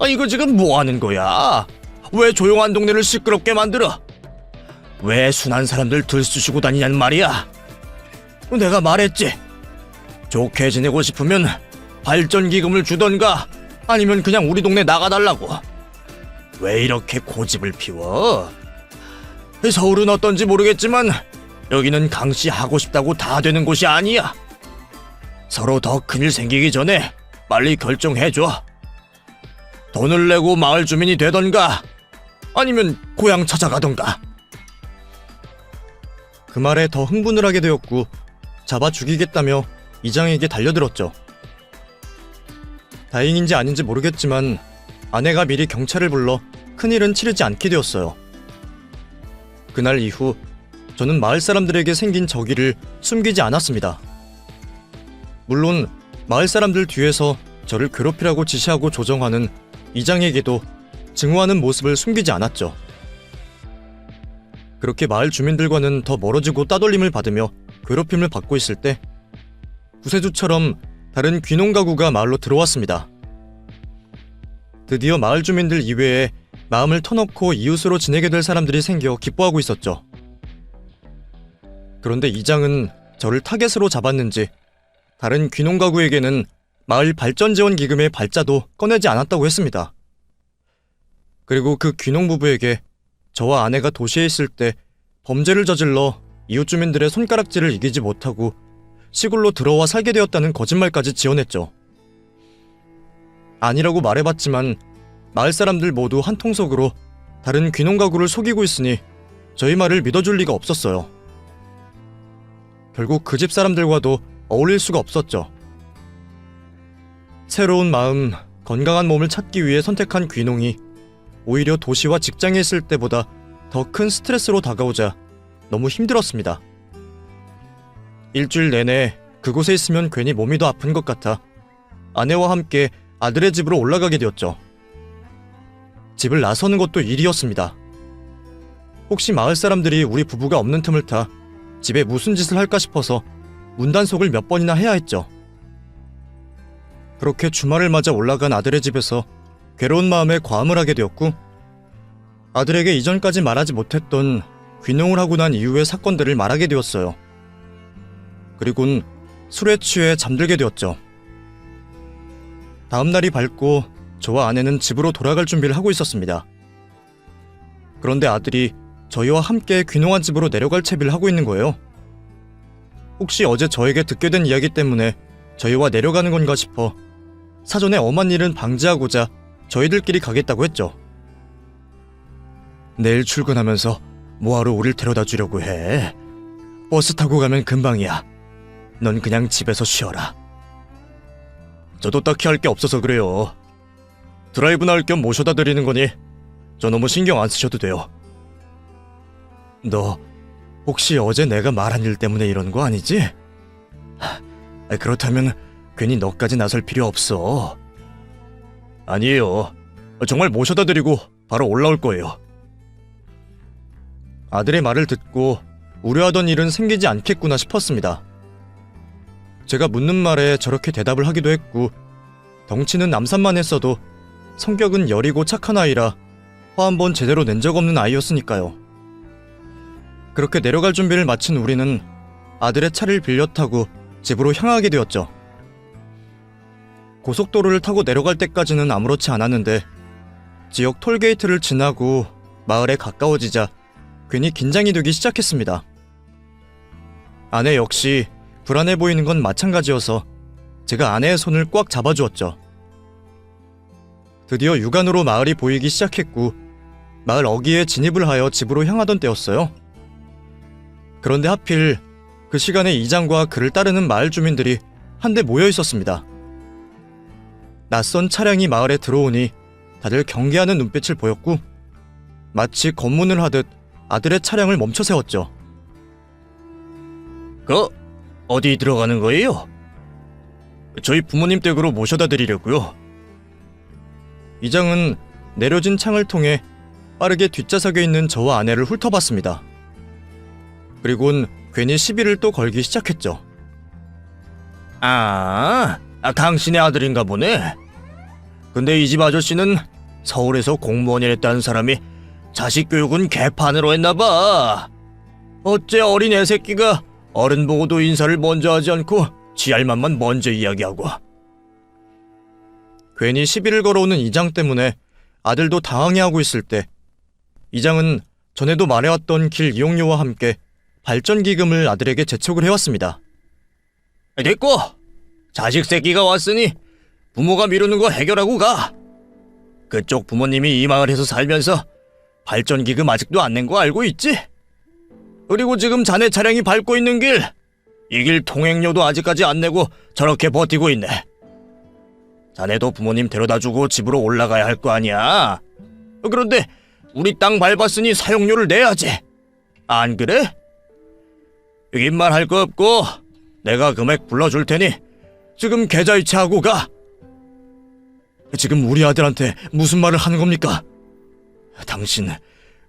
이거 지금 뭐 하는 거야? 왜 조용한 동네를 시끄럽게 만들어? 왜 순한 사람들 들쑤시고 다니냐는 말이야? 내가 말했지. 좋게 지내고 싶으면 발전기금을 주던가 아니면 그냥 우리 동네 나가달라고. 왜 이렇게 고집을 피워? 서울은 어떤지 모르겠지만 여기는 강씨 하고 싶다고 다 되는 곳이 아니야. 서로 더 큰일 생기기 전에 빨리 결정해줘. 돈을 내고 마을 주민이 되던가 아니면 고향 찾아가던가. 그 말에 더 흥분을 하게 되었고 잡아 죽이겠다며 이장에게 달려들었죠. 다행인지 아닌지 모르겠지만 아내가 미리 경찰을 불러 큰일은 치르지 않게 되었어요. 그날 이후 저는 마을 사람들에게 생긴 적의를 숨기지 않았습니다. 물론 마을 사람들 뒤에서 저를 괴롭히라고 지시하고 조정하는 이장에게도 증오하는 모습을 숨기지 않았죠. 그렇게 마을 주민들과는 더 멀어지고 따돌림을 받으며 괴롭힘을 받고 있을 때 구세주처럼 다른 귀농 가구가 마을로 들어왔습니다. 드디어 마을 주민들 이외에 마음을 터놓고 이웃으로 지내게 될 사람들이 생겨 기뻐하고 있었죠. 그런데 이장은 저를 타겟으로 잡았는지 다른 귀농 가구에게는 마을 발전 지원 기금의 발자도 꺼내지 않았다고 했습니다. 그리고 그 귀농 부부에게 저와 아내가 도시에 있을 때 범죄를 저질러 이웃 주민들의 손가락질을 이기지 못하고 시골로 들어와 살게 되었다는 거짓말까지 지어냈죠. 아니라고 말해봤지만 마을 사람들 모두 한 통속으로 다른 귀농 가구를 속이고 있으니 저희 말을 믿어줄 리가 없었어요. 결국 그 집 사람들과도 어울릴 수가 없었죠. 새로운 마음, 건강한 몸을 찾기 위해 선택한 귀농이 오히려 도시와 직장에 있을 때보다 더 큰 스트레스로 다가오자 너무 힘들었습니다. 일주일 내내 그곳에 있으면 괜히 몸이 더 아픈 것 같아 아내와 함께 아들의 집으로 올라가게 되었죠. 집을 나서는 것도 일이었습니다. 혹시 마을 사람들이 우리 부부가 없는 틈을 타 집에 무슨 짓을 할까 싶어서 문단속을 몇 번이나 해야 했죠. 그렇게 주말을 맞아 올라간 아들의 집에서 괴로운 마음에 과음을 하게 되었고, 아들에게 이전까지 말하지 못했던 귀농을 하고 난 이후의 사건들을 말하게 되었어요. 그리곤 술에 취해 잠들게 되었죠. 다음 날이 밝고 저와 아내는 집으로 돌아갈 준비를 하고 있었습니다. 그런데 아들이 저희와 함께 귀농한 집으로 내려갈 채비를 하고 있는 거예요. 혹시 어제 저에게 듣게 된 이야기 때문에 저희와 내려가는 건가 싶어 사전에 엄한 일은 방지하고자 저희들끼리 가겠다고 했죠. 내일 출근하면서 뭐하러 우릴 데려다 주려고 해. 버스 타고 가면 금방이야. 넌 그냥 집에서 쉬어라. 저도 딱히 할 게 없어서 그래요. 드라이브나 할 겸 모셔다 드리는 거니 저 너무 신경 안 쓰셔도 돼요. 너 혹시 어제 내가 말한 일 때문에 이런 거 아니지? 그렇다면 괜히 너까지 나설 필요 없어. 아니에요. 정말 모셔다 드리고 바로 올라올 거예요. 아들의 말을 듣고 우려하던 일은 생기지 않겠구나 싶었습니다. 제가 묻는 말에 저렇게 대답을 하기도 했고, 덩치는 남산만 했어도 성격은 여리고 착한 아이라 화 한 번 제대로 낸 적 없는 아이였으니까요. 그렇게 내려갈 준비를 마친 우리는 아들의 차를 빌려 타고 집으로 향하게 되었죠. 고속도로를 타고 내려갈 때까지는 아무렇지 않았는데 지역 톨게이트를 지나고 마을에 가까워지자 괜히 긴장이 되기 시작했습니다. 아내 역시 불안해 보이는 건 마찬가지여서 제가 아내의 손을 꽉 잡아주었죠. 드디어 육안으로 마을이 보이기 시작했고 마을 어귀에 진입을 하여 집으로 향하던 때였어요. 그런데 하필 그 시간에 이장과 그를 따르는 마을 주민들이 한데 모여 있었습니다. 낯선 차량이 마을에 들어오니 다들 경계하는 눈빛을 보였고 마치 검문을 하듯 아들의 차량을 멈춰 세웠죠. 어디 들어가는 거예요? 저희 부모님 댁으로 모셔다 드리려고요. 이장은 내려진 창을 통해 빠르게 뒷좌석에 있는 저와 아내를 훑어봤습니다. 그리곤 괜히 시비를 또 걸기 시작했죠. 당신의 아들인가 보네. 근데 이 집 아저씨는 서울에서 공무원이랬다는 사람이 자식 교육은 개판으로 했나봐. 어째 어린 애새끼가 어른 보고도 인사를 먼저 하지 않고 지 할만만 먼저 이야기하고. 괜히 시비를 걸어오는 이장 때문에 아들도 당황해하고 있을 때 이장은 전에도 말해왔던 길 이용료와 함께 발전기금을 아들에게 재촉을 해왔습니다. 됐고, 자식 새끼가 왔으니 부모가 미루는 거 해결하고 가. 그쪽 부모님이 이 마을에서 살면서 발전기금 아직도 안 낸 거 알고 있지? 그리고 지금 자네 차량이 밟고 있는 길, 이 길 통행료도 아직까지 안 내고 저렇게 버티고 있네. 자네도 부모님 데려다주고 집으로 올라가야 할 거 아니야. 그런데 우리 땅 밟았으니 사용료를 내야지. 안 그래? 긴 말 할 거 없고 내가 금액 불러줄 테니 지금 계좌이체하고 가. 지금 우리 아들한테 무슨 말을 하는 겁니까? 당신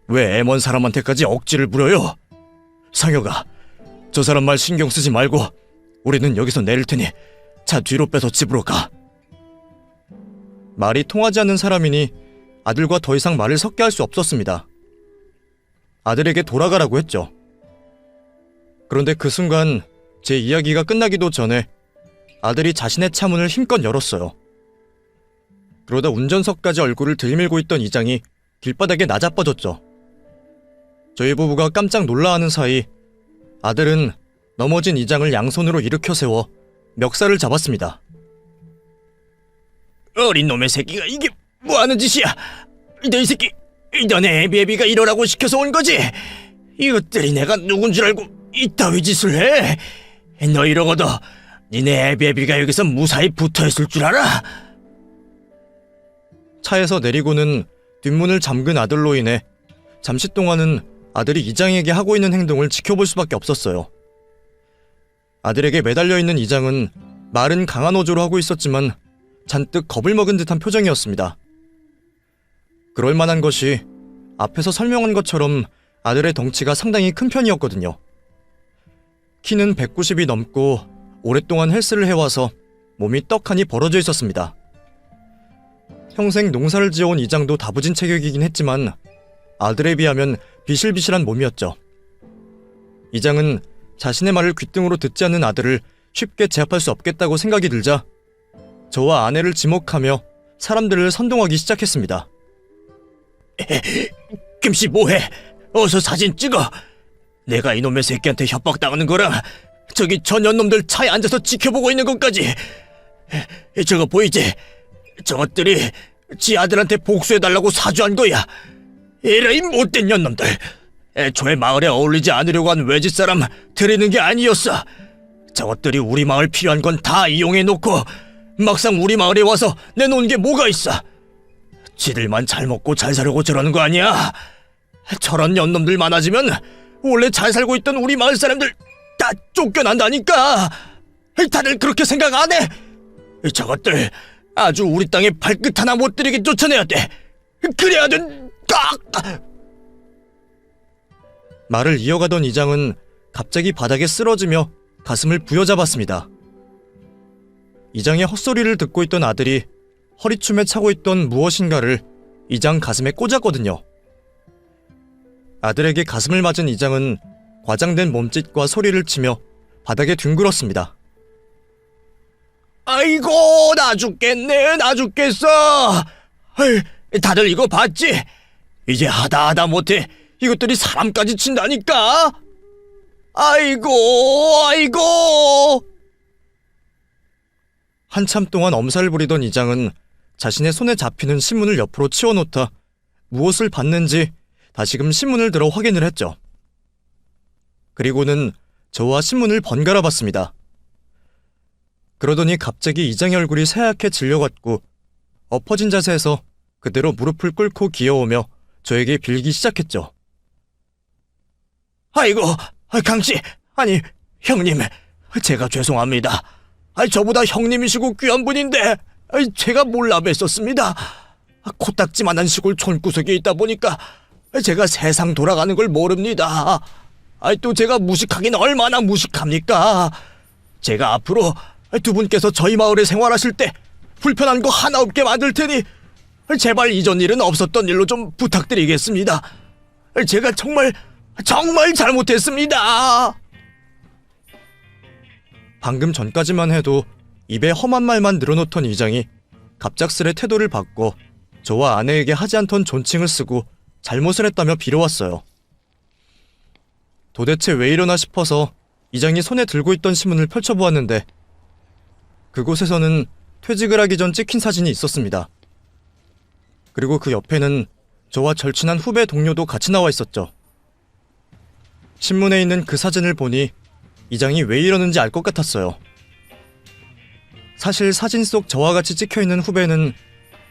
왜 애먼 사람한테까지 억지를 부려요? 상혁아, 저 사람 말 신경 쓰지 말고 우리는 여기서 내릴 테니 차 뒤로 빼서 집으로 가. 말이 통하지 않는 사람이니 아들과 더 이상 말을 섞게 할 수 없었습니다. 아들에게 돌아가라고 했죠. 그런데 그 순간 제 이야기가 끝나기도 전에 아들이 자신의 차문을 힘껏 열었어요. 그러다 운전석까지 얼굴을 들이밀고 있던 이장이 길바닥에 나자빠졌죠. 저희 부부가 깜짝 놀라하는 사이 아들은 넘어진 이장을 양손으로 일으켜 세워 멱살을 잡았습니다. 어린 놈의 새끼가 이게 뭐하는 짓이야? 너 이 새끼, 너네 애비애비가 이러라고 시켜서 온 거지? 이것들이 내가 누군 줄 알고 이따위 짓을 해? 너 이러고도 니네 애비애비가 여기서 무사히 붙어있을 줄 알아? 차에서 내리고는 뒷문을 잠근 아들로 인해 잠시 동안은 아들이 이장에게 하고 있는 행동을 지켜볼 수밖에 없었어요. 아들에게 매달려 있는 이장은 말은 강한 어조로 하고 있었지만 잔뜩 겁을 먹은 듯한 표정이었습니다. 그럴 만한 것이 앞에서 설명한 것처럼 아들의 덩치가 상당히 큰 편이었거든요. 키는 190이 넘고 오랫동안 헬스를 해와서 몸이 떡하니 벌어져 있었습니다. 평생 농사를 지어온 이장도 다부진 체격이긴 했지만 아들에 비하면 비실비실한 몸이었죠. 이장은 자신의 말을 귓등으로 듣지 않는 아들을 쉽게 제압할 수 없겠다고 생각이 들자 저와 아내를 지목하며 사람들을 선동하기 시작했습니다. 김씨 뭐해? 어서 사진 찍어. 내가 이놈의 새끼한테 협박당하는 거랑 저기 전현놈들 차에 앉아서 지켜보고 있는 것까지. 저거 보이지? 저것들이 지 아들한테 복수해달라고 사주한 거야. 에라이 못된 년놈들. 애초에 마을에 어울리지 않으려고 한 외지 사람 들이는 게 아니었어. 저것들이 우리 마을 필요한 건 다 이용해놓고 막상 우리 마을에 와서 내놓은 게 뭐가 있어. 지들만 잘 먹고 잘 살려고 저러는 거 아니야. 저런 년놈들 많아지면 원래 잘 살고 있던 우리 마을 사람들 다 쫓겨난다니까. 다들 그렇게 생각 안 해? 저것들 아주 우리 땅에 발끝 하나 못 들이게 쫓아내야 돼. 그래야 된. 말을 이어가던 이장은 갑자기 바닥에 쓰러지며 가슴을 부여잡았습니다. 이장의 헛소리를 듣고 있던 아들이 허리춤에 차고 있던 무엇인가를 이장 가슴에 꽂았거든요. 아들에게 가슴을 맞은 이장은 과장된 몸짓과 소리를 치며 바닥에 뒹굴었습니다. 아이고 나 죽겠네 나 죽겠어. 다들 이거 봤지? 이제 하다 못해 이것들이 사람까지 친다니까. 아이고 아이고. 한참 동안 엄살을 부리던 이장은 자신의 손에 잡히는 신문을 옆으로 치워놓다 무엇을 봤는지 다시금 신문을 들어 확인을 했죠. 그리고는 저와 신문을 번갈아 봤습니다. 그러더니 갑자기 이장의 얼굴이 새하얗게 질려갔고 엎어진 자세에서 그대로 무릎을 꿇고 기어오며 저에게 빌기 시작했죠. 아이고 강씨 아니 형님 제가 죄송합니다. 저보다 형님이시고 귀한 분인데 제가 몰라 뵀었습니다. 코딱지만한 시골 촌구석에 있다 보니까 제가 세상 돌아가는 걸 모릅니다. 또 제가 무식하긴 얼마나 무식합니까? 제가 앞으로 두 분께서 저희 마을에 생활하실 때 불편한 거 하나 없게 만들 테니 제발 이전 일은 없었던 일로 좀 부탁드리겠습니다. 제가 정말 잘못했습니다. 방금 전까지만 해도 입에 험한 말만 늘어놓던 이장이 갑작스레 태도를 바꿔 저와 아내에게 하지 않던 존칭을 쓰고 잘못을 했다며 빌어왔어요. 도대체 왜 이러나 싶어서 이장이 손에 들고 있던 신문을 펼쳐보았는데 그곳에서는 퇴직을 하기 전 찍힌 사진이 있었습니다. 그리고 그 옆에는 저와 절친한 후배 동료도 같이 나와 있었죠. 신문에 있는 그 사진을 보니 이장이 왜 이러는지 알 것 같았어요. 사실 사진 속 저와 같이 찍혀있는 후배는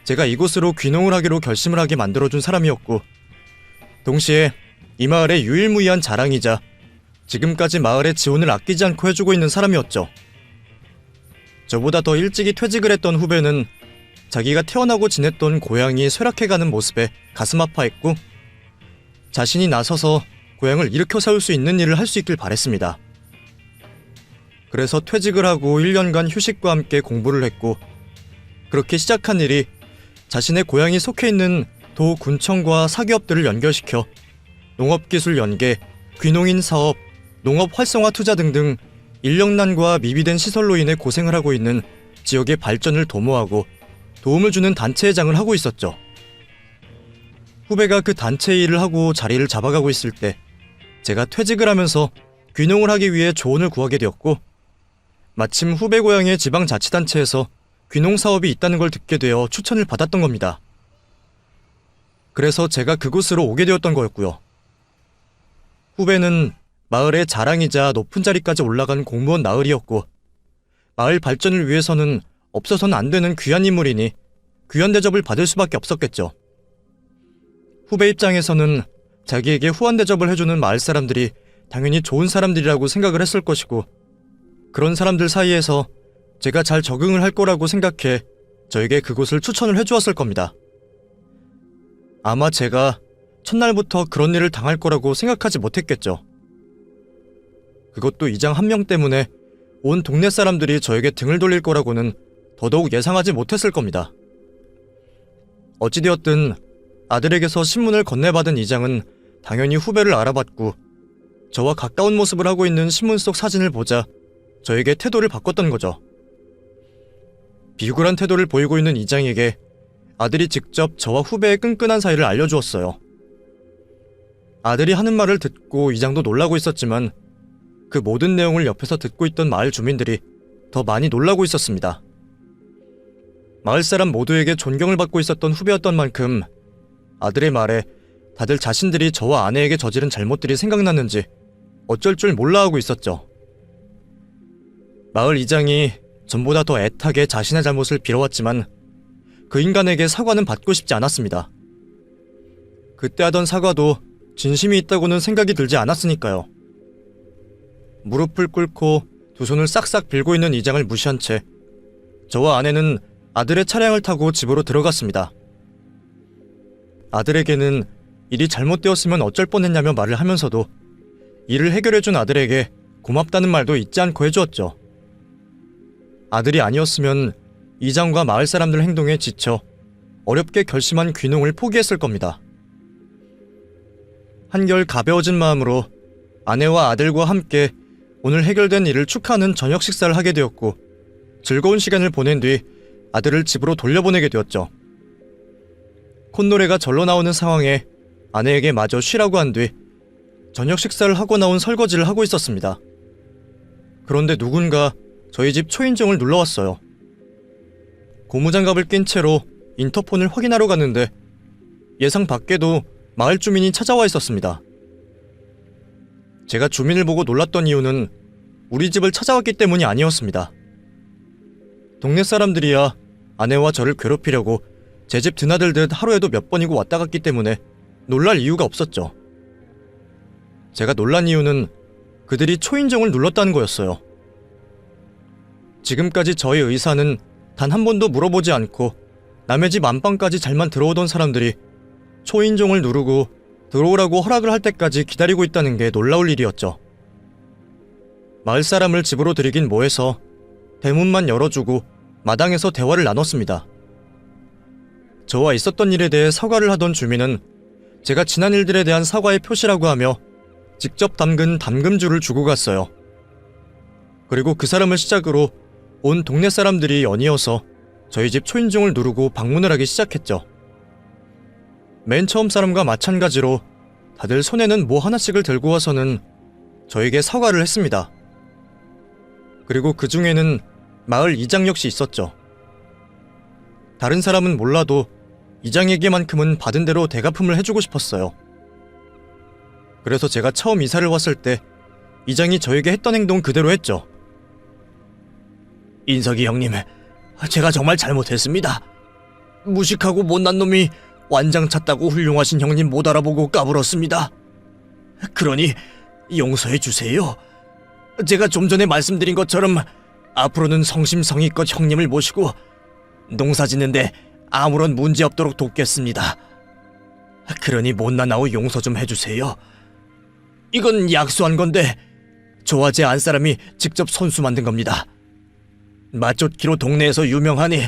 제가 이곳으로 귀농을 하기로 결심을 하게 만들어준 사람이었고 동시에 이 마을의 유일무이한 자랑이자 지금까지 마을의 지원을 아끼지 않고 해주고 있는 사람이었죠. 저보다 더 일찍이 퇴직을 했던 후배는 자기가 태어나고 지냈던 고향이 쇠락해가는 모습에 가슴 아파했고 자신이 나서서 고향을 일으켜 세울 수 있는 일을 할 수 있길 바랬습니다. 그래서 퇴직을 하고 1년간 휴식과 함께 공부를 했고 그렇게 시작한 일이 자신의 고향이 속해 있는 도 군청과 사기업들을 연결시켜 농업기술 연계, 귀농인 사업, 농업 활성화 투자 등등 인력난과 미비된 시설로 인해 고생을 하고 있는 지역의 발전을 도모하고 도움을 주는 단체회장을 하고 있었죠. 후배가 그 단체 일을 하고 자리를 잡아가고 있을 때 제가 퇴직을 하면서 귀농을 하기 위해 조언을 구하게 되었고 마침 후배 고향의 지방자치단체에서 귀농사업이 있다는 걸 듣게 되어 추천을 받았던 겁니다. 그래서 제가 그곳으로 오게 되었던 거였고요. 후배는 마을의 자랑이자 높은 자리까지 올라간 공무원 나으리였고 마을 발전을 위해서는 없어서는 안 되는 귀한 인물이니 귀한 대접을 받을 수밖에 없었겠죠. 후배 입장에서는 자기에게 후한 대접을 해주는 마을 사람들이 당연히 좋은 사람들이라고 생각을 했을 것이고, 그런 사람들 사이에서 제가 잘 적응을 할 거라고 생각해 저에게 그곳을 추천을 해주었을 겁니다. 아마 제가 첫날부터 그런 일을 당할 거라고 생각하지 못했겠죠. 그것도 이장 한 명 때문에 온 동네 사람들이 저에게 등을 돌릴 거라고는 더더욱 예상하지 못했을 겁니다. 어찌되었든 아들에게서 신문을 건네받은 이장은 당연히 후배를 알아봤고, 저와 가까운 모습을 하고 있는 신문 속 사진을 보자 저에게 태도를 바꿨던 거죠. 비굴한 태도를 보이고 있는 이장에게 아들이 직접 저와 후배의 끈끈한 사이를 알려주었어요. 아들이 하는 말을 듣고 이장도 놀라고 있었지만 그 모든 내용을 옆에서 듣고 있던 마을 주민들이 더 많이 놀라고 있었습니다. 마을 사람 모두에게 존경을 받고 있었던 후배였던 만큼 아들의 말에 다들 자신들이 저와 아내에게 저지른 잘못들이 생각났는지 어쩔 줄 몰라 하고 있었죠. 마을 이장이 전보다 더 애타게 자신의 잘못을 빌어왔지만 그 인간에게 사과는 받고 싶지 않았습니다. 그때 하던 사과도 진심이 있다고는 생각이 들지 않았으니까요. 무릎을 꿇고 두 손을 싹싹 빌고 있는 이장을 무시한 채 저와 아내는 아들의 차량을 타고 집으로 들어갔습니다. 아들에게는 일이 잘못되었으면 어쩔 뻔했냐며 말을 하면서도 일을 해결해준 아들에게 고맙다는 말도 잊지 않고 해주었죠. 아들이 아니었으면 이장과 마을 사람들 행동에 지쳐 어렵게 결심한 귀농을 포기했을 겁니다. 한결 가벼워진 마음으로 아내와 아들과 함께 오늘 해결된 일을 축하하는 저녁 식사를 하게 되었고, 즐거운 시간을 보낸 뒤 아들을 집으로 돌려보내게 되었죠. 콧노래가 절로 나오는 상황에 아내에게 마저 쉬라고 한 뒤 저녁 식사를 하고 나온 설거지를 하고 있었습니다. 그런데 누군가 저희 집 초인종을 눌러왔어요. 고무장갑을 낀 채로 인터폰을 확인하러 갔는데 예상 밖에도 마을 주민이 찾아와 있었습니다. 제가 주민을 보고 놀랐던 이유는 우리 집을 찾아왔기 때문이 아니었습니다. 동네 사람들이야 아내와 저를 괴롭히려고 제 집 드나들듯 하루에도 몇 번이고 왔다 갔기 때문에 놀랄 이유가 없었죠. 제가 놀란 이유는 그들이 초인종을 눌렀다는 거였어요. 지금까지 저의 의사는 단 한 번도 물어보지 않고 남의 집 안방까지 잘만 들어오던 사람들이 초인종을 누르고 들어오라고 허락을 할 때까지 기다리고 있다는 게 놀라울 일이었죠. 마을 사람을 집으로 들이긴 뭐해서 대문만 열어주고 마당에서 대화를 나눴습니다. 저와 있었던 일에 대해 사과를 하던 주민은 제가 지난 일들에 대한 사과의 표시라고 하며 직접 담근 담금주를 주고 갔어요. 그리고 그 사람을 시작으로 온 동네 사람들이 연이어서 저희 집 초인종을 누르고 방문을 하기 시작했죠. 맨 처음 사람과 마찬가지로 다들 손에는 뭐 하나씩을 들고 와서는 저에게 사과를 했습니다. 그리고 그 중에는 마을 이장 역시 있었죠. 다른 사람은 몰라도 이장에게만큼은 받은 대로 대가품을 해주고 싶었어요. 그래서 제가 처음 이사를 왔을 때 이장이 저에게 했던 행동 그대로 했죠. 인석이 형님, 제가 정말 잘못했습니다. 무식하고 못난 놈이 완장 찼다고 훌륭하신 형님 못 알아보고 까불었습니다. 그러니 용서해 주세요. 제가 좀 전에 말씀드린 것처럼 앞으로는 성심성의껏 형님을 모시고 농사 짓는데 아무런 문제 없도록 돕겠습니다. 그러니 못난 아우 용서 좀 해주세요. 이건 약수한 건데 저와 제 안사람이 직접 손수 만든 겁니다. 맛좋기로 동네에서 유명하니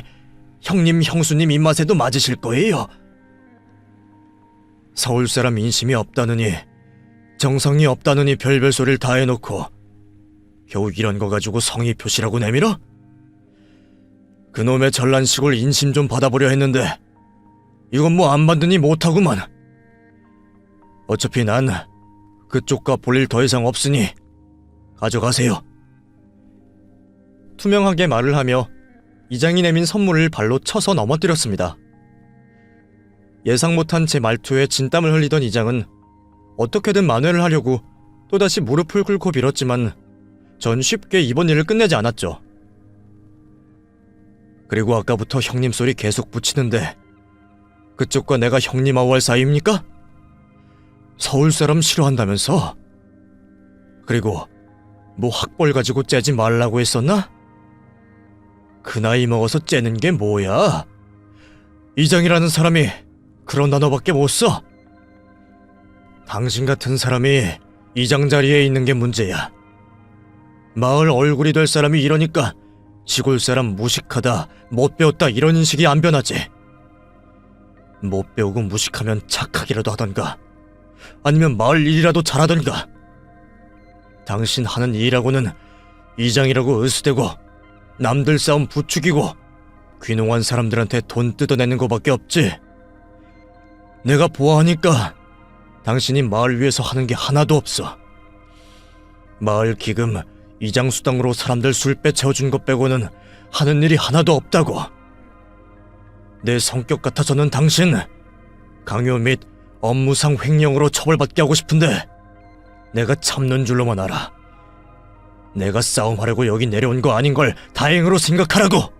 형님, 형수님 입맛에도 맞으실 거예요. 서울 사람 인심이 없다느니 정성이 없다느니 별별 소리를 다 해놓고 겨우 이런 거 가지고 성의 표시라고 내밀어? 그놈의 전란 시골 인심 좀 받아보려 했는데 이건 뭐 안 받으니 못하구만. 어차피 난 그쪽과 볼 일 더 이상 없으니 가져가세요. 투명하게 말을 하며 이장이 내민 선물을 발로 쳐서 넘어뜨렸습니다. 예상 못한 제 말투에 진땀을 흘리던 이장은 어떻게든 만회를 하려고 또다시 무릎을 꿇고 빌었지만 전 쉽게 이번 일을 끝내지 않았죠. 그리고 아까부터 형님 소리 계속 붙이는데 그쪽과 내가 형님아우할 사이입니까? 서울 사람 싫어한다면서? 그리고 뭐 학벌 가지고 째지 말라고 했었나? 그 나이 먹어서 째는 게 뭐야? 이장이라는 사람이 그런 단어밖에 못 써. 당신 같은 사람이 이장 자리에 있는 게 문제야. 마을 얼굴이 될 사람이 이러니까 시골 사람 무식하다, 못 배웠다 이런 인식이 안 변하지. 못 배우고 무식하면 착하기라도 하던가, 아니면 마을 일이라도 잘하던가. 당신 하는 일하고는 이장이라고 으스대고 남들 싸움 부추기고 귀농한 사람들한테 돈 뜯어내는 거밖에 없지. 내가 보아하니까 당신이 마을 위해서 하는 게 하나도 없어. 마을 기금, 이장 수당으로 사람들 술 빼 채워준 것 빼고는 하는 일이 하나도 없다고. 내 성격 같아서는 당신 강요 및 업무상 횡령으로 처벌받게 하고 싶은데 내가 참는 줄로만 알아. 내가 싸움하려고 여기 내려온 거 아닌 걸 다행으로 생각하라고.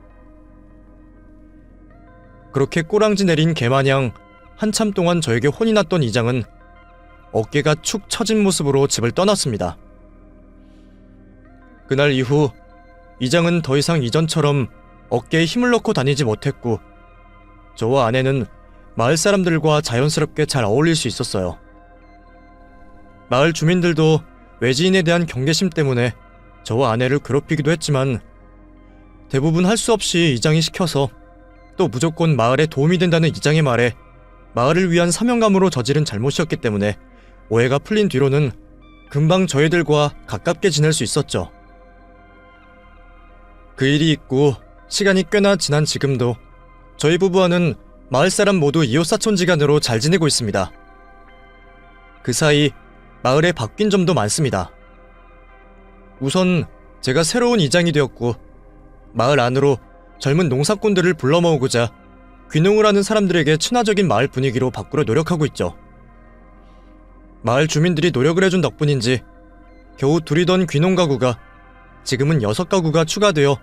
그렇게 꼬랑지 내린 개마냥 한참 동안 저에게 혼이 났던 이장은 어깨가 축 처진 모습으로 집을 떠났습니다. 그날 이후 이장은 더 이상 이전처럼 어깨에 힘을 넣고 다니지 못했고, 저와 아내는 마을 사람들과 자연스럽게 잘 어울릴 수 있었어요. 마을 주민들도 외지인에 대한 경계심 때문에 저와 아내를 괴롭히기도 했지만 대부분 할 수 없이 이장이 시켜서, 또 무조건 마을에 도움이 된다는 이장의 말에 마을을 위한 사명감으로 저지른 잘못이었기 때문에 오해가 풀린 뒤로는 금방 저희들과 가깝게 지낼 수 있었죠. 그 일이 있고 시간이 꽤나 지난 지금도 저희 부부와는 마을 사람 모두 이웃사촌지간으로 잘 지내고 있습니다. 그 사이 마을에 바뀐 점도 많습니다. 우선 제가 새로운 이장이 되었고, 마을 안으로 젊은 농사꾼들을 불러 모으고자 귀농을 하는 사람들에게 친화적인 마을 분위기로 바꾸려 노력하고 있죠. 마을 주민들이 노력을 해준 덕분인지 겨우 둘이던 귀농 가구가 지금은 6가구가 추가되어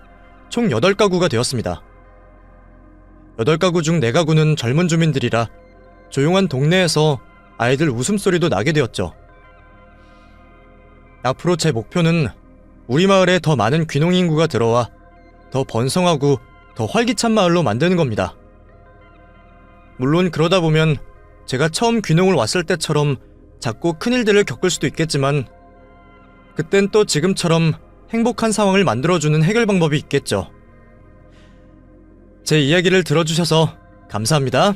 총 8가구가 되었습니다. 8가구 중 4가구는 젊은 주민들이라 조용한 동네에서 아이들 웃음소리도 나게 되었죠. 앞으로 제 목표는 우리 마을에 더 많은 귀농 인구가 들어와 더 번성하고 더 활기찬 마을로 만드는 겁니다. 물론 그러다 보면 제가 처음 귀농을 왔을 때처럼 작고 큰 일들을 겪을 수도 있겠지만, 그땐 또 지금처럼 행복한 상황을 만들어주는 해결 방법이 있겠죠. 제 이야기를 들어주셔서 감사합니다.